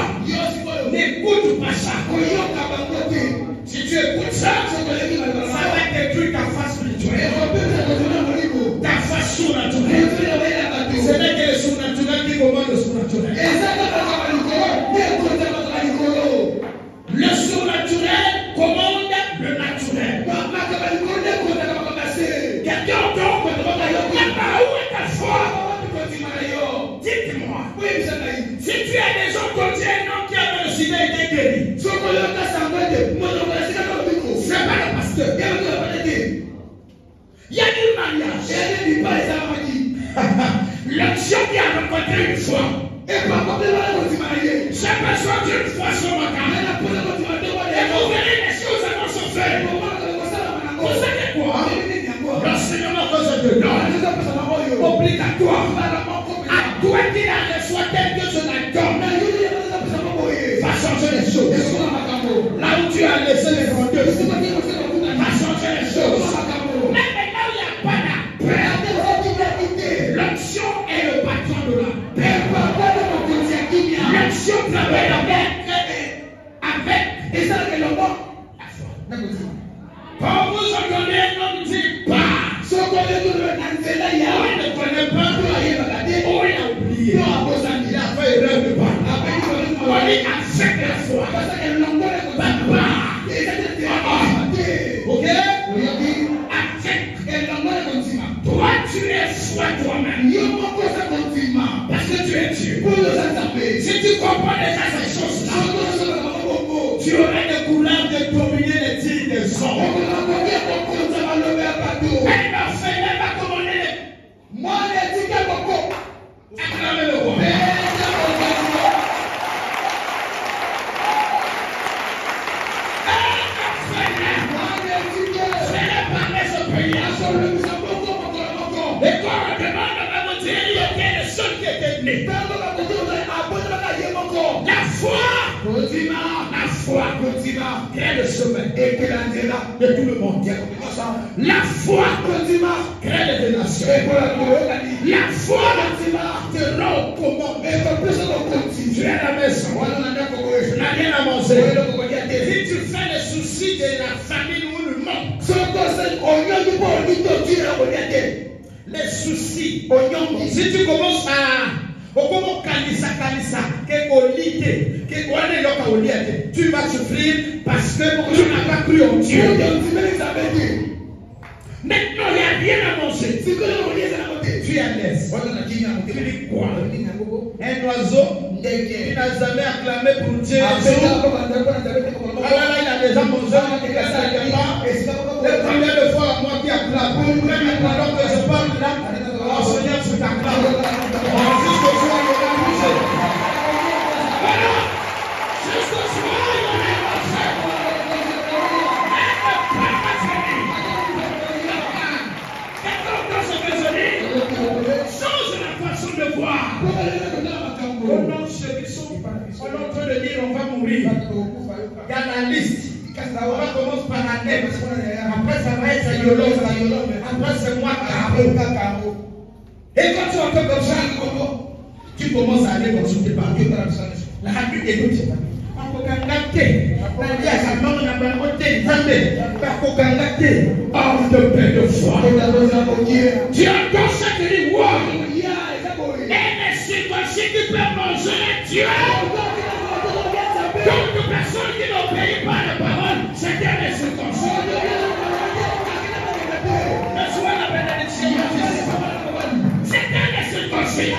n'écoute pas ça. Si tu écoutes ça, ça va détruire ta face spirituelle. Ta face surnaturelle. Ce n'est que le surnaturel qui commande le surnaturel. Le surnaturel commande le naturel. Quelqu'un entend? Où est ta foi? Dites-moi. Si tu as des gens qui ont dit un nom qui a L'action qui a rencontré une fois. J'ai besoin d'une foi sur ma carrière. Et vous verrez les choses vont se faire. Vous savez quoi? L'enseignement que je te donne, obligatoire. À toi qui la reçoit tel que je la donne, va changer les choses. Là où tu as laissé les vendeurs, va changer les choses. Même là où il n'y a pas la paix, l'action est le patron de la paix. L'action travaille avec la foi. Quand vous entendez un homme dire pas, on ne connaît pas, on l'a oublié. Il a fait erreur de pas. On dit avec la foi. Papa. Ok? Toi, tu es foi toi-même. Parce que tu es Dieu. Si tu comprends déjà ces choses-là, tu aurais le courage de dominer les dires des hommes. Elle m'a fait, elle m'a commandé. Moi, les dires beaucoup. Acclamez le roi. Et quand on demande à mon Dieu, il y avait le seul qui était né. La foi, crée le chemin et que l'andela de tout le monde. La foi, crée les nations. La foi, te rend comment. Tu es à la maison, tu n'as rien à manger. Si tu fais le souci de la famille ou le monde, les soucis, si tu commences à tu vas souffrir parce que tu n'as pas cru en Dieu. Maintenant, il n'y a rien à manger. Tu es à l'aise. Tu dis quoi? Un oiseau qui n'a jamais acclamé pour Dieu. Il a déjà mangé. Combien de fois moi qui acclame? Alors que je parle là, Seigneur, tu t'acclames. Jusqu'au soir, il y aura touché. Voilà. Jusqu'au soir, il y aura touché. Change la façon de voir. On est en train de dire on va mourir. Il y a la liste. On va commencer par la tête. Après ça va être Yolo. Après c'est moi Caro. Et quand tu entends comme ça, tu commences à aller consulter par Dieu. La Bible est toute. Homme de paix de foi. Tu entends ça te dit wow. Et les circoncis qui peuvent manger Dieu. D'autres personnes qui n'obéissent pas à la parole, c'était les circoncis. Reçois la bénédiction. C'était les circoncis.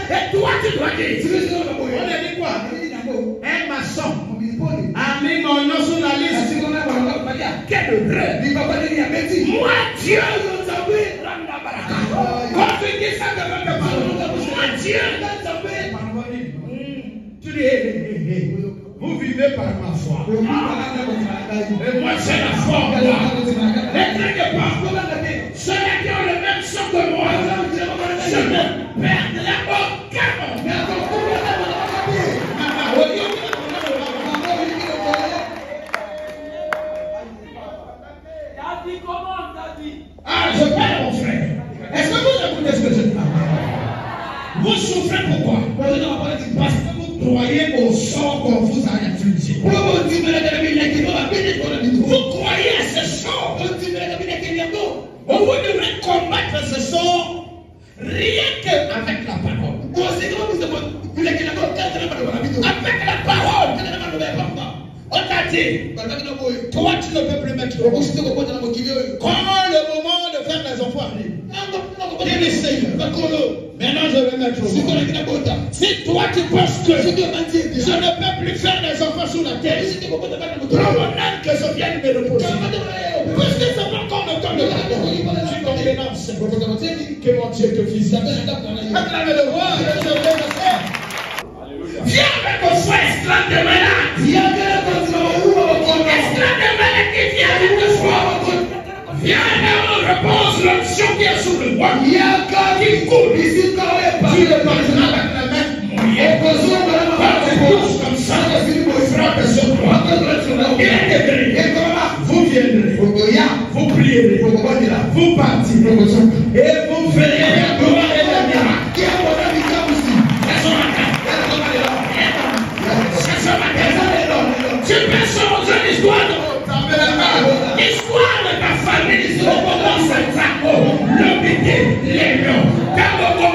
Et toi tu dois dire. On a dit quoi? Un maçon a mis mon nom sur la liste. Quel rêve. Moi Dieu. Quand tu dis ça devant ta parole, moi Dieu. Tu dis, vous vivez par ma foi. Et moi c'est la foi. Ne craignez pas. Ceux qui ont le même sang que moi, je ne perdrai aucun moment. Ah, je parle mon frère. Est-ce que vous écoutez ce que je dis? Vous souffrez pourquoi? Parce que vous croyez au sort qu'on vous a infligé. Vous croyez à ce sort. Vous devez combattre ce sort rien qu'avec la parole. Avec la parole. On t'a dit, toi tu ne peux plus mettre le quand le moment de faire les enfants arrive. Maintenant je vais mettre le si toi tu penses que je ne peux plus faire les enfants sur la terre, prends-moi que je vienne me reposer. Puisque c'est pas encore le temps de la tu convenance. Que mon Dieu te visite. Acclamez le roi et je vais le faire. Viens avec mon frère esclave de malade. Esclave de malade qui vient avec le soir. Viens et on repose l'onction qui est sur le roi. Qui coule. Tu le mangeras avec la main mouillée. Quand tu bouges comme ça, frappe sur toi. Il est écrit. Vous viendrez. Vous prierez. Vous partirez. Et vous verrez la gloire et la miracle. Tu peux changer l'histoire de ta famille. Au moment où c'est ça, le bébé, les lions. Quand on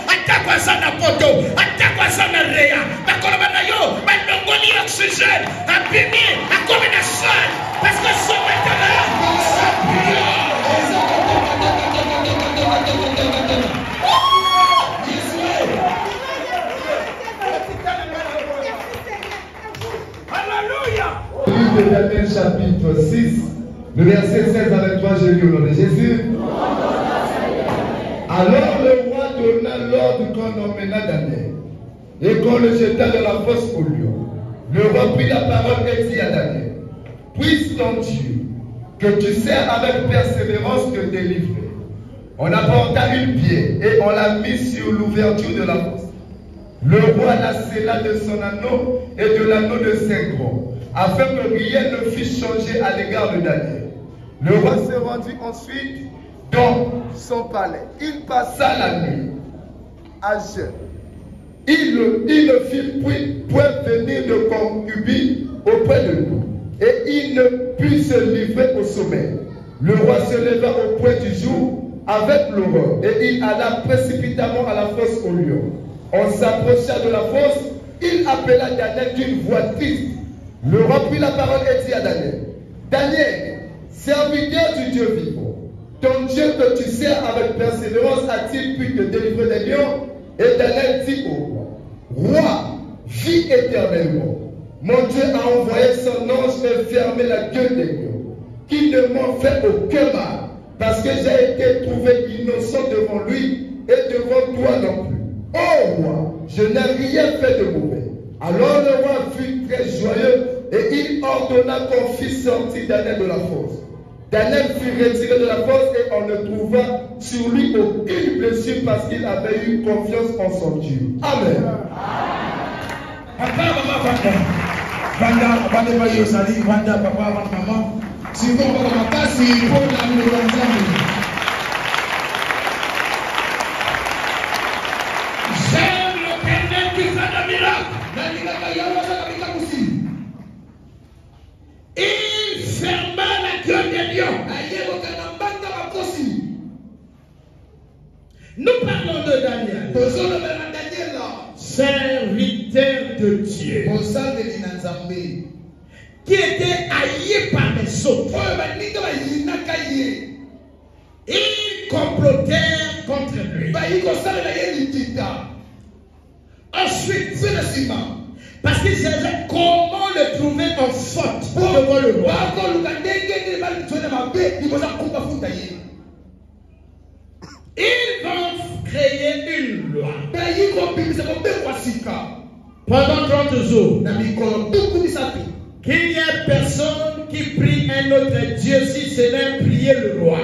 attaque ça na poto, attaque ça na réa. D'accord, yo, maintenant on y oxygène, abîmé, à comme une salle. Parce que ce maintenant, ça brille. De Daniel chapitre 6, le verset 16 avec toi, je lis au nom de Jésus. Alors le roi donna l'ordre qu'on emmena Daniel et qu'on le jeta dans la fosse au lion. Le roi prit la parole et dit à Daniel, puisse ton Dieu, que tu sers avec persévérance, te délivrer. On apporta une pierre et on l'a mise sur l'ouverture de la fosse. Le roi la scella de son anneau et de l'anneau de ses grands, afin que rien ne fût changé à l'égard de Daniel. Le roi se rendit ensuite dans son palais. Il passa la nuit à jeûne. Il ne fit point venir de concubine auprès de nous, et il ne put se livrer au sommeil. Le roi se leva au point du jour avec l'horreur, et il alla précipitamment à la fosse au lion. On s'approcha de la fosse, il appela Daniel d'une voix triste. Le roi prit la parole et dit à Daniel, Daniel, serviteur du Dieu vivant, ton Dieu que tu sers avec persévérance a-t-il pu te délivrer des lions? Et Daniel dit au roi, roi, vis éternellement. Mon Dieu a envoyé son ange et fermé la gueule des lions, qui ne m'ont fait aucun mal, parce que j'ai été trouvé innocent devant lui et devant toi non plus. Oh roi, je n'ai rien fait de mauvais. Alors le roi fut très joyeux et il ordonna qu'on fît sortir Daniel de la fosse. Daniel fut retiré de la fosse et on ne trouva sur lui aucune blessure parce qu'il avait eu confiance en son Dieu. Amen. Papa, maman, Vanda, Vanda, Vanda, papa, maman. Si vous avez un cas, il faut la j'aime l'éternel qui fait des miracles. Il ferma la gueule des lions. Nous parlons de Daniel, serviteur de Dieu, qui était haï par les autres. Ils complotèrent contre lui. Ensuite, parce qu'ils savaient comment le trouver en faute devant le roi. Ils vont créer une loi. Pendant 30 jours, qu'il n'y ait personne qui prie un autre Dieu si ce n'est prier le roi.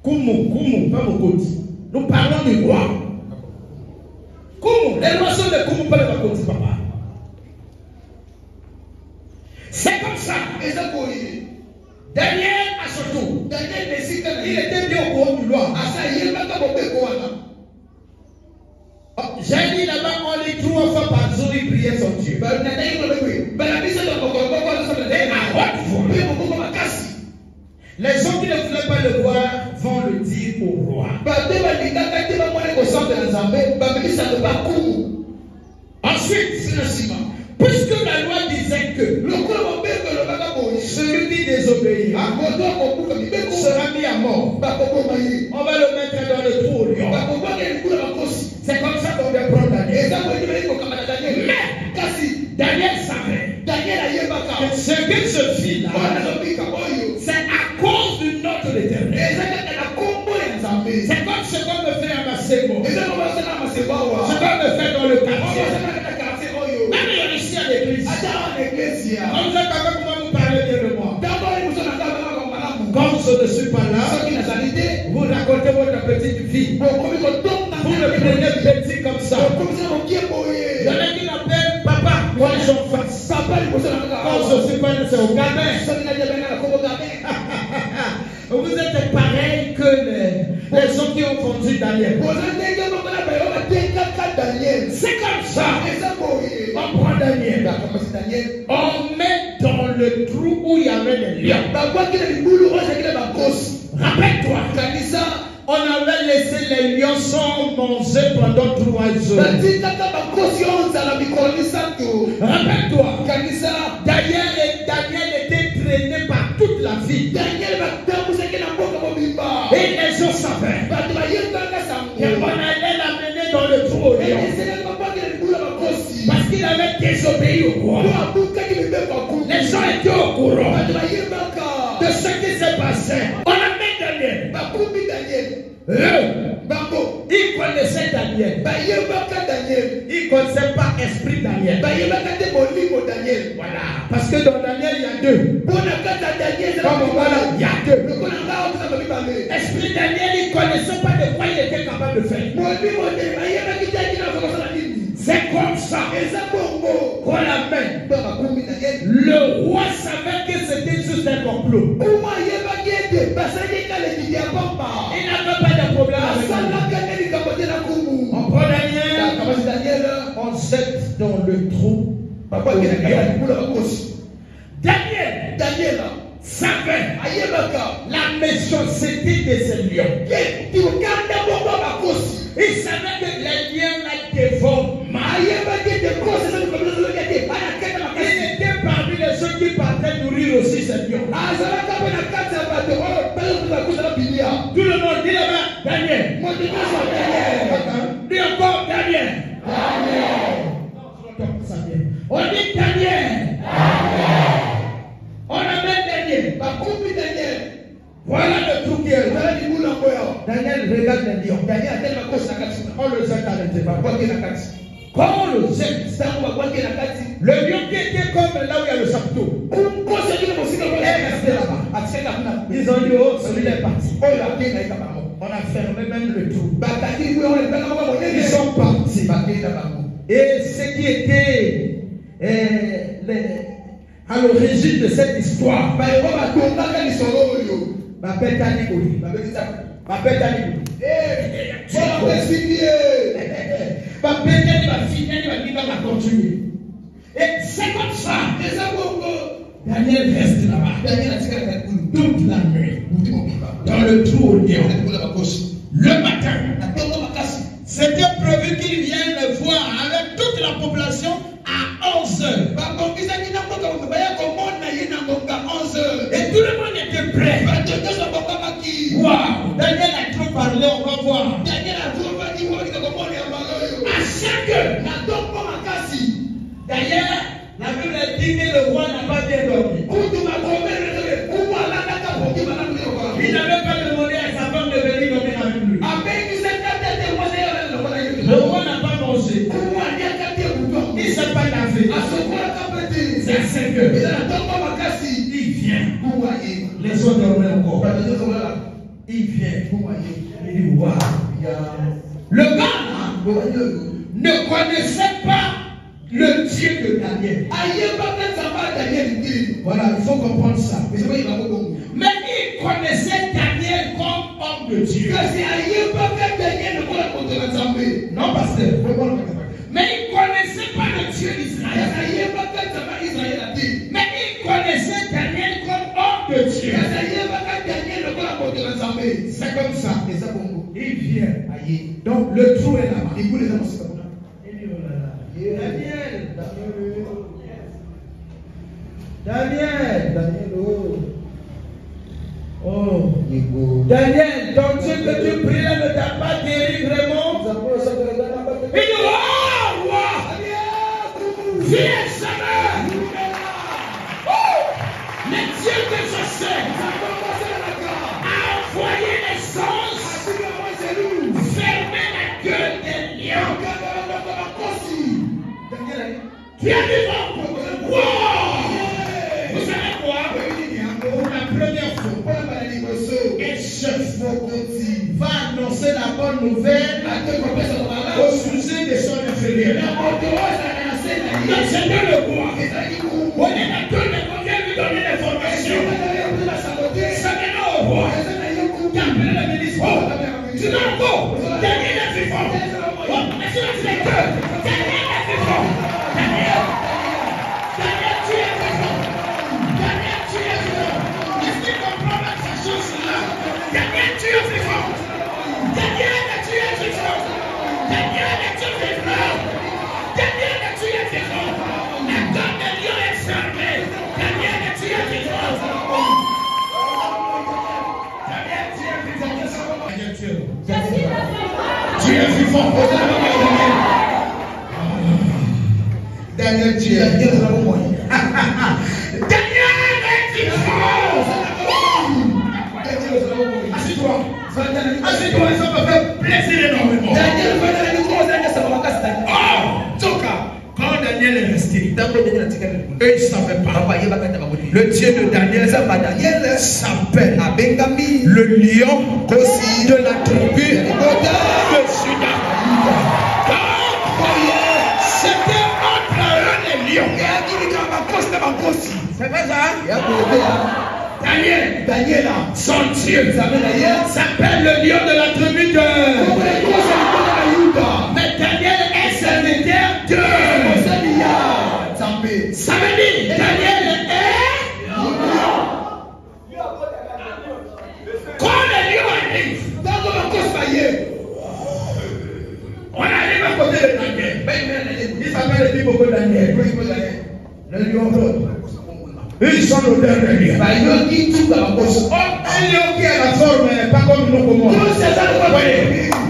Kumu, pas Mokoti. Nous parlons du roi. Kumu, les lois sont de Kumu, pas les Mokoti, papa. C'est comme ça. Daniel a son tour. Il était bien au courant du roi. J'ai dit là-bas, on les 3 fois par jour, il priait son Dieu. Les gens qui ne voulaient pas le voir vont le dire au roi. Ensuite, puisque la loi disait que celui qui désobéit sera mis à mort, on va le mettre dans le trou au lion. C'est comme ça qu'on va prendre Daniel. Mais Daniel C'est comme ce qu'on me fait à Massémo. Ce qu'on me fait dans le quartier. Même ici à l'église. Quand vous êtes avec moi, vous parlez bien de moi. Quand je ne suis pas là, vous racontez votre petite vie. Vous le prenez petit comme ça. Il y en a qui m'appellent papa quand ils sont face. Quand je ne suis pas là, c'est au gamin. Vous êtes pareil que les gens qui ont fondu Daniel. C'est comme ça. On prend Daniel. On met dans le trou où il y avait les lions. Rappelle-toi, on avait laissé les lions sans manger pendant 3 jours. Rappelle-toi, Daniel était traîné par toute la vie. Et les gens savaient qu'on allait l'amener dans le trou au lion. Parce qu'il avait désobéi au roi. Les gens étaient au courant de ce qui s'est passé. On a mis Daniel. Il connaissait Daniel. Il ne connaissait pas esprit Daniel. Voilà. Parce que dans Daniel, il y a 2. Comme voilà, il y a 2. Esprit Daniel, il ne connaissait pas de quoi il était capable de faire. C'est comme ça qu'on l'amène. Le roi savait que c'était juste un complot. Il n'avait pas de problème avec lui. On prend Daniel, on jette dans le trou. Daniel savait la méchanceté de ces lions. Il savait que les lions la dévorent. Il était parmi les gens qui partaient nourrir aussi ces lions. Tout le monde dit là-bas, Daniel. Dis encore Daniel. On dit Daniel. On amène Daniel. Voilà le truc qui est. Daniel regarde les lions. On le jette à l'intérieur. Quand on le jette, le lion qui était comme là où il y a le chapiteau est resté là-bas. Ils ont dit, oh, celui-là est parti. On a fermé même le trou. Ils sont partis. Et ce qui était à l'origine de cette histoire, et c'est comme ça. Daniel reste là-bas toute la nuit dans le trou au lion. Le matin, c'était prévu qu'il vienne le voir avec toute la population à 11 heures. Et tout le monde était prêt. Waouh, Daniel a trop parlé, on va voir. À chaque heure, d'ailleurs, la Bible dit que le roi n'a pas bien dormi. Il n'avait pas demandé à sa femme de venir dormir avec lui. Le roi n'a pas mangé. Il ne s'est pas lavé. C'est à 5 heures. Il vient. Les autres dormaient encore. Il vient. Il dit, waouh. Le gars ne connaissait pas le Dieu de Daniel. Voilà, il faut comprendre ça. Mais il connaissait Daniel comme homme de Dieu. Non, pasteur. Mais il ne connaissait pas le Dieu d'Israël. Mais il connaissait Daniel comme homme de Dieu. C'est comme ça. Il vient. Donc le trou est là-bas. Daniel, oh. Daniel, ton Dieu que tu pries là ne t'a pas guéri vraiment. Il dit, oh, roi, viens jamais. Le Dieu que je sais a envoyé les anges chef va annoncer la bonne nouvelle au sujet des choses inférieures. Le Seigneur le voit. On est là, tout le monde vient lui donner l'information. Ça maintenant au roi. Qui appelle le ministre. Tu n'as pas. Daniel est vivant. Est-ce que tu es que Daniel est vivant. Daniel, tu es vivant. Daniel, tu es vivant. Est-ce que tu comprends cette chose-là? Daniel, tu es vivant. Daniel, tu es vivant. Daniel, tu es vivant. Daniel, tu es vivant. La corne de Dieu est fermée. Daniel, tu es vivant. Daniel, tu es vivant. Tu es vivant. Daniel, tu es vivant. Daniel est vivant. Assieds-toi. Assieds-toi, ça me fait plaisir énormément. Oh, Toka. Quand Daniel est resté, eux ils ne savaient pas. Le Dieu de Daniel s'appelle le lion de la tribu de Juda. C'était entre eux les lions. C'est vrai ça? Daniel, son Dieu s'appelle le lion de la tribu de Juda. Mais Daniel est serviteur de. Ça veut dire Daniel est. Quand le lion arrive, on arrive à côté de Daniel. Il s'appelle le Bible de Daniel. Le lion rôde. Ils sont l'odeur de lion. Un lion qui a la forme, pas comme nous comme moi.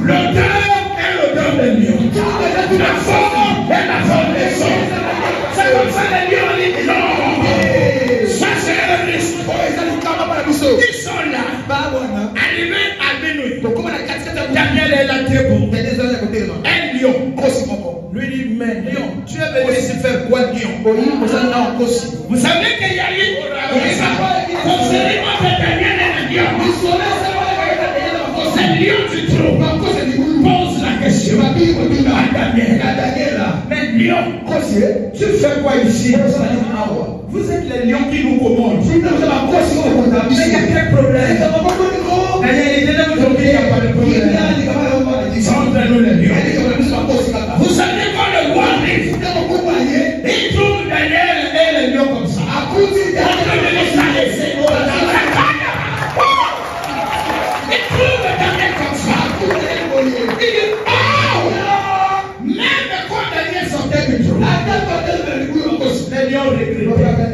L'odeur est l'odeur de lion. La forme est la forme des choses. C'est comme ça les lions disent non. Ça c'est un risque. Ils sont là. Arrivés à minuit. Daniel est là très bon. Un lion. Lui dit, mais lion, tu es venu ici faire quoi, lion? Vous savez qu'il y a eu concernant Daniel et le lion. C'est le lion du trône. Pose la question à Daniel. Mais lion, tu fais quoi ici? Vous êtes les lions qui nous commandent. Mais il y a quel problème? Daniel, il est vous il n'y a pas de problème. Centre-nous les lions. Vous savez quand le roi arrive, il trouve Daniel et les lions comme ça. Il trouve Daniel comme ça. Il dit, oh! Même quand Daniel sortait du trône, les lions regrettaient.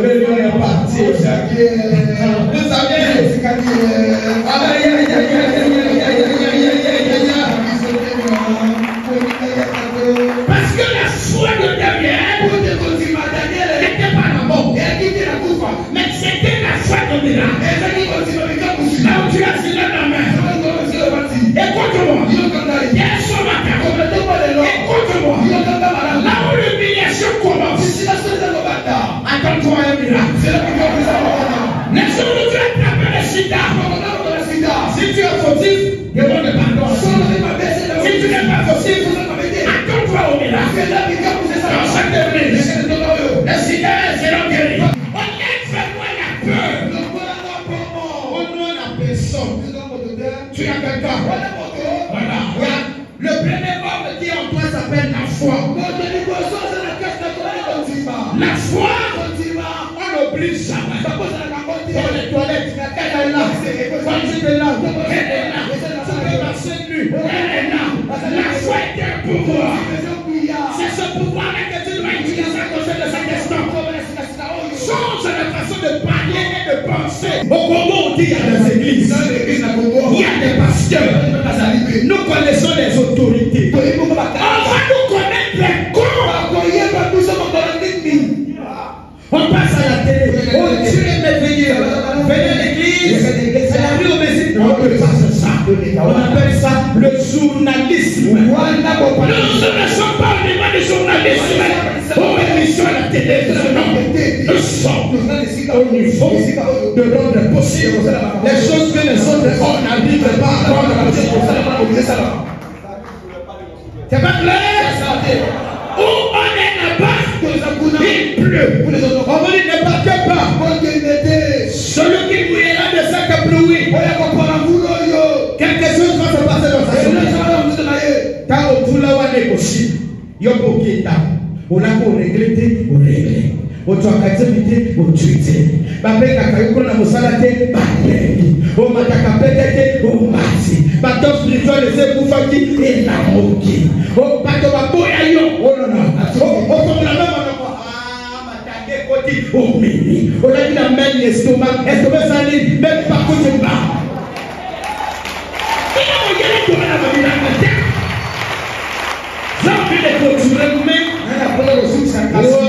Le lion est parti. Vous savez, parce que la foi de Daniel n'était pas la mort, mais c'était la foi de miracle. Là où tu as signé la main, écoute-moi, hier ce matin, écoute-moi, là où l'humiliation commence, attends-toi un miracle. Les jours où tu as attrapé le sida, si tu es fautif, demande pardon. Si tu n'es pas fautif, attends-toi au miracle. Dans cette église, le sida est zéro guéri. On enferme la peur. On noie la personne. Tu as quelqu'un. Voilà. Le premier homme qui en toi s'appelle la foi. La foi, on n'oublie jamais. Dans les toilettes, elle est là. Quand tu es là, elle est là. Tu peux marcher nu, elle est là. La foi est un pouvoir. C'est ce pouvoir que tu dois utiliser à cause de sa question. Change la façon de parler et de penser. Au Congo, on dit qu'il y a des églises. Il y a des pasteurs. Nous connaissons les autorités. On va nous connaître les cons. On passe à la télé. Oh, tu es merveilleux. Venez à l'église. C'est la vie au Messie. On appelle ça. On appelle ça le journalisme. Nous ne sommes pas au niveau du journalisme. Pour émission à la télé. Nous sommes au niveau il faut de rendre possible les choses que les autres hommes n'arrivent pas à rendre possible. C'est pas clair? Où on est là-bas, il pleut. On me dit ne partez pas. Celui qui mouillera de sa caprouille. Quelque chose va se passer dans sa vie. Quand on vous l'a négocié, il y a beaucoup de temps. On a pour regretter, on règle. On doit accepter, on tuite. Babé kakayoko na mosalate, babé. On m'a takapete, on mati. Bateau spirituel de ce boufaki et la moki. On bateau baboya yo, oh non non. On tombe la même on a matake koti, oh mini. On a dit la même estomac sali, même pas côté bas. Il a regardé tout la mamie la terre. Ça fait des clôtures nous-mêmes. On a pris le ressource à casser.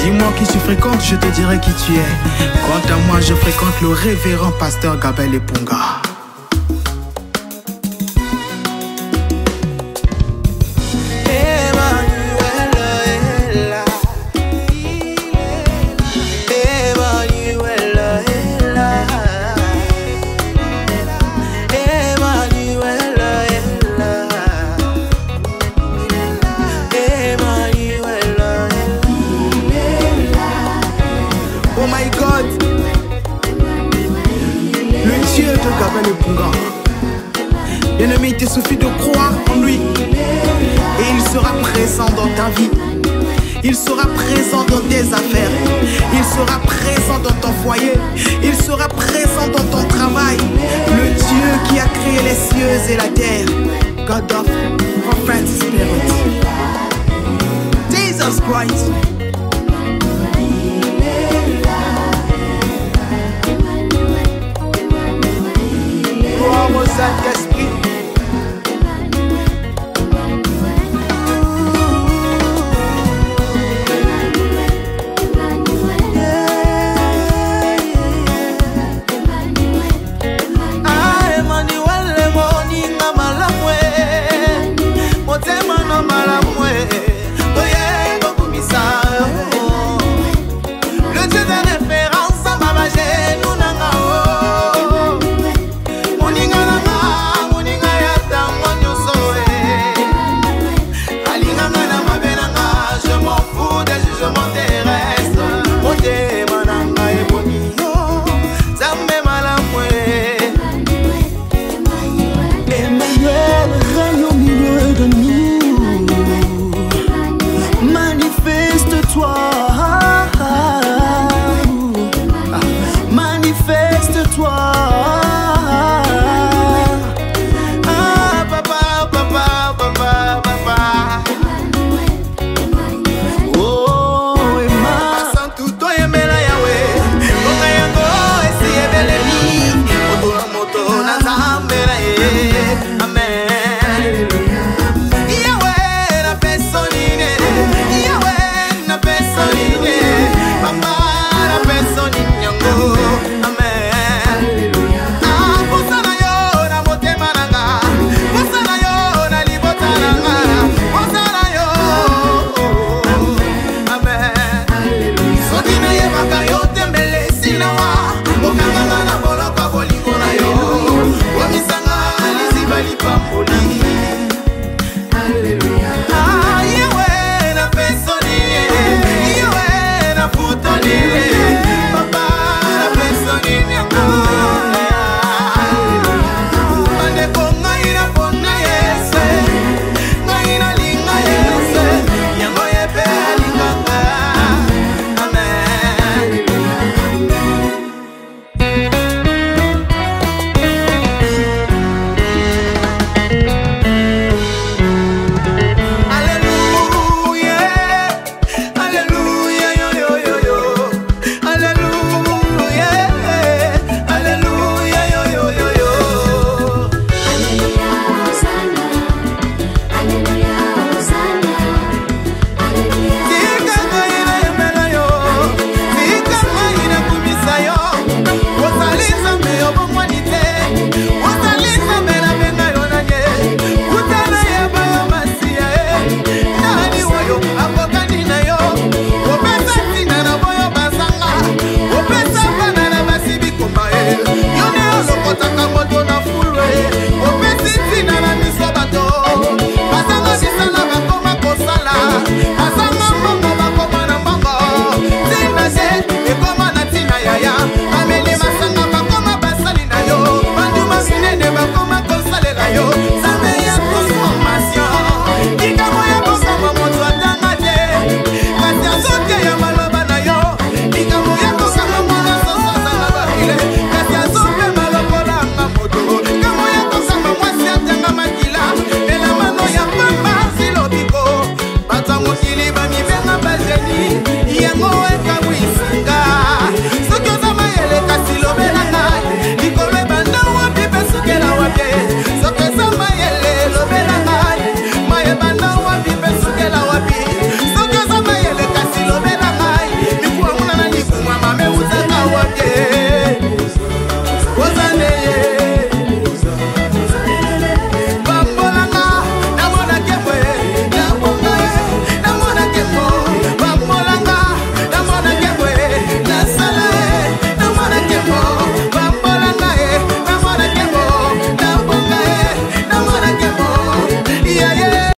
Dis-moi qui tu fréquentes, je te dirai qui tu es. Quant à moi, je fréquente le révérend pasteur Gabel Epunga. Bien-aimé, il te suffit de croire en lui et il sera présent dans ta vie. Il sera présent dans tes affaires. Il sera présent dans ton foyer. Il sera présent dans ton travail. Le Dieu qui a créé les cieux et la terre. God of Prophet Spirit. Jesus Christ. Vamos a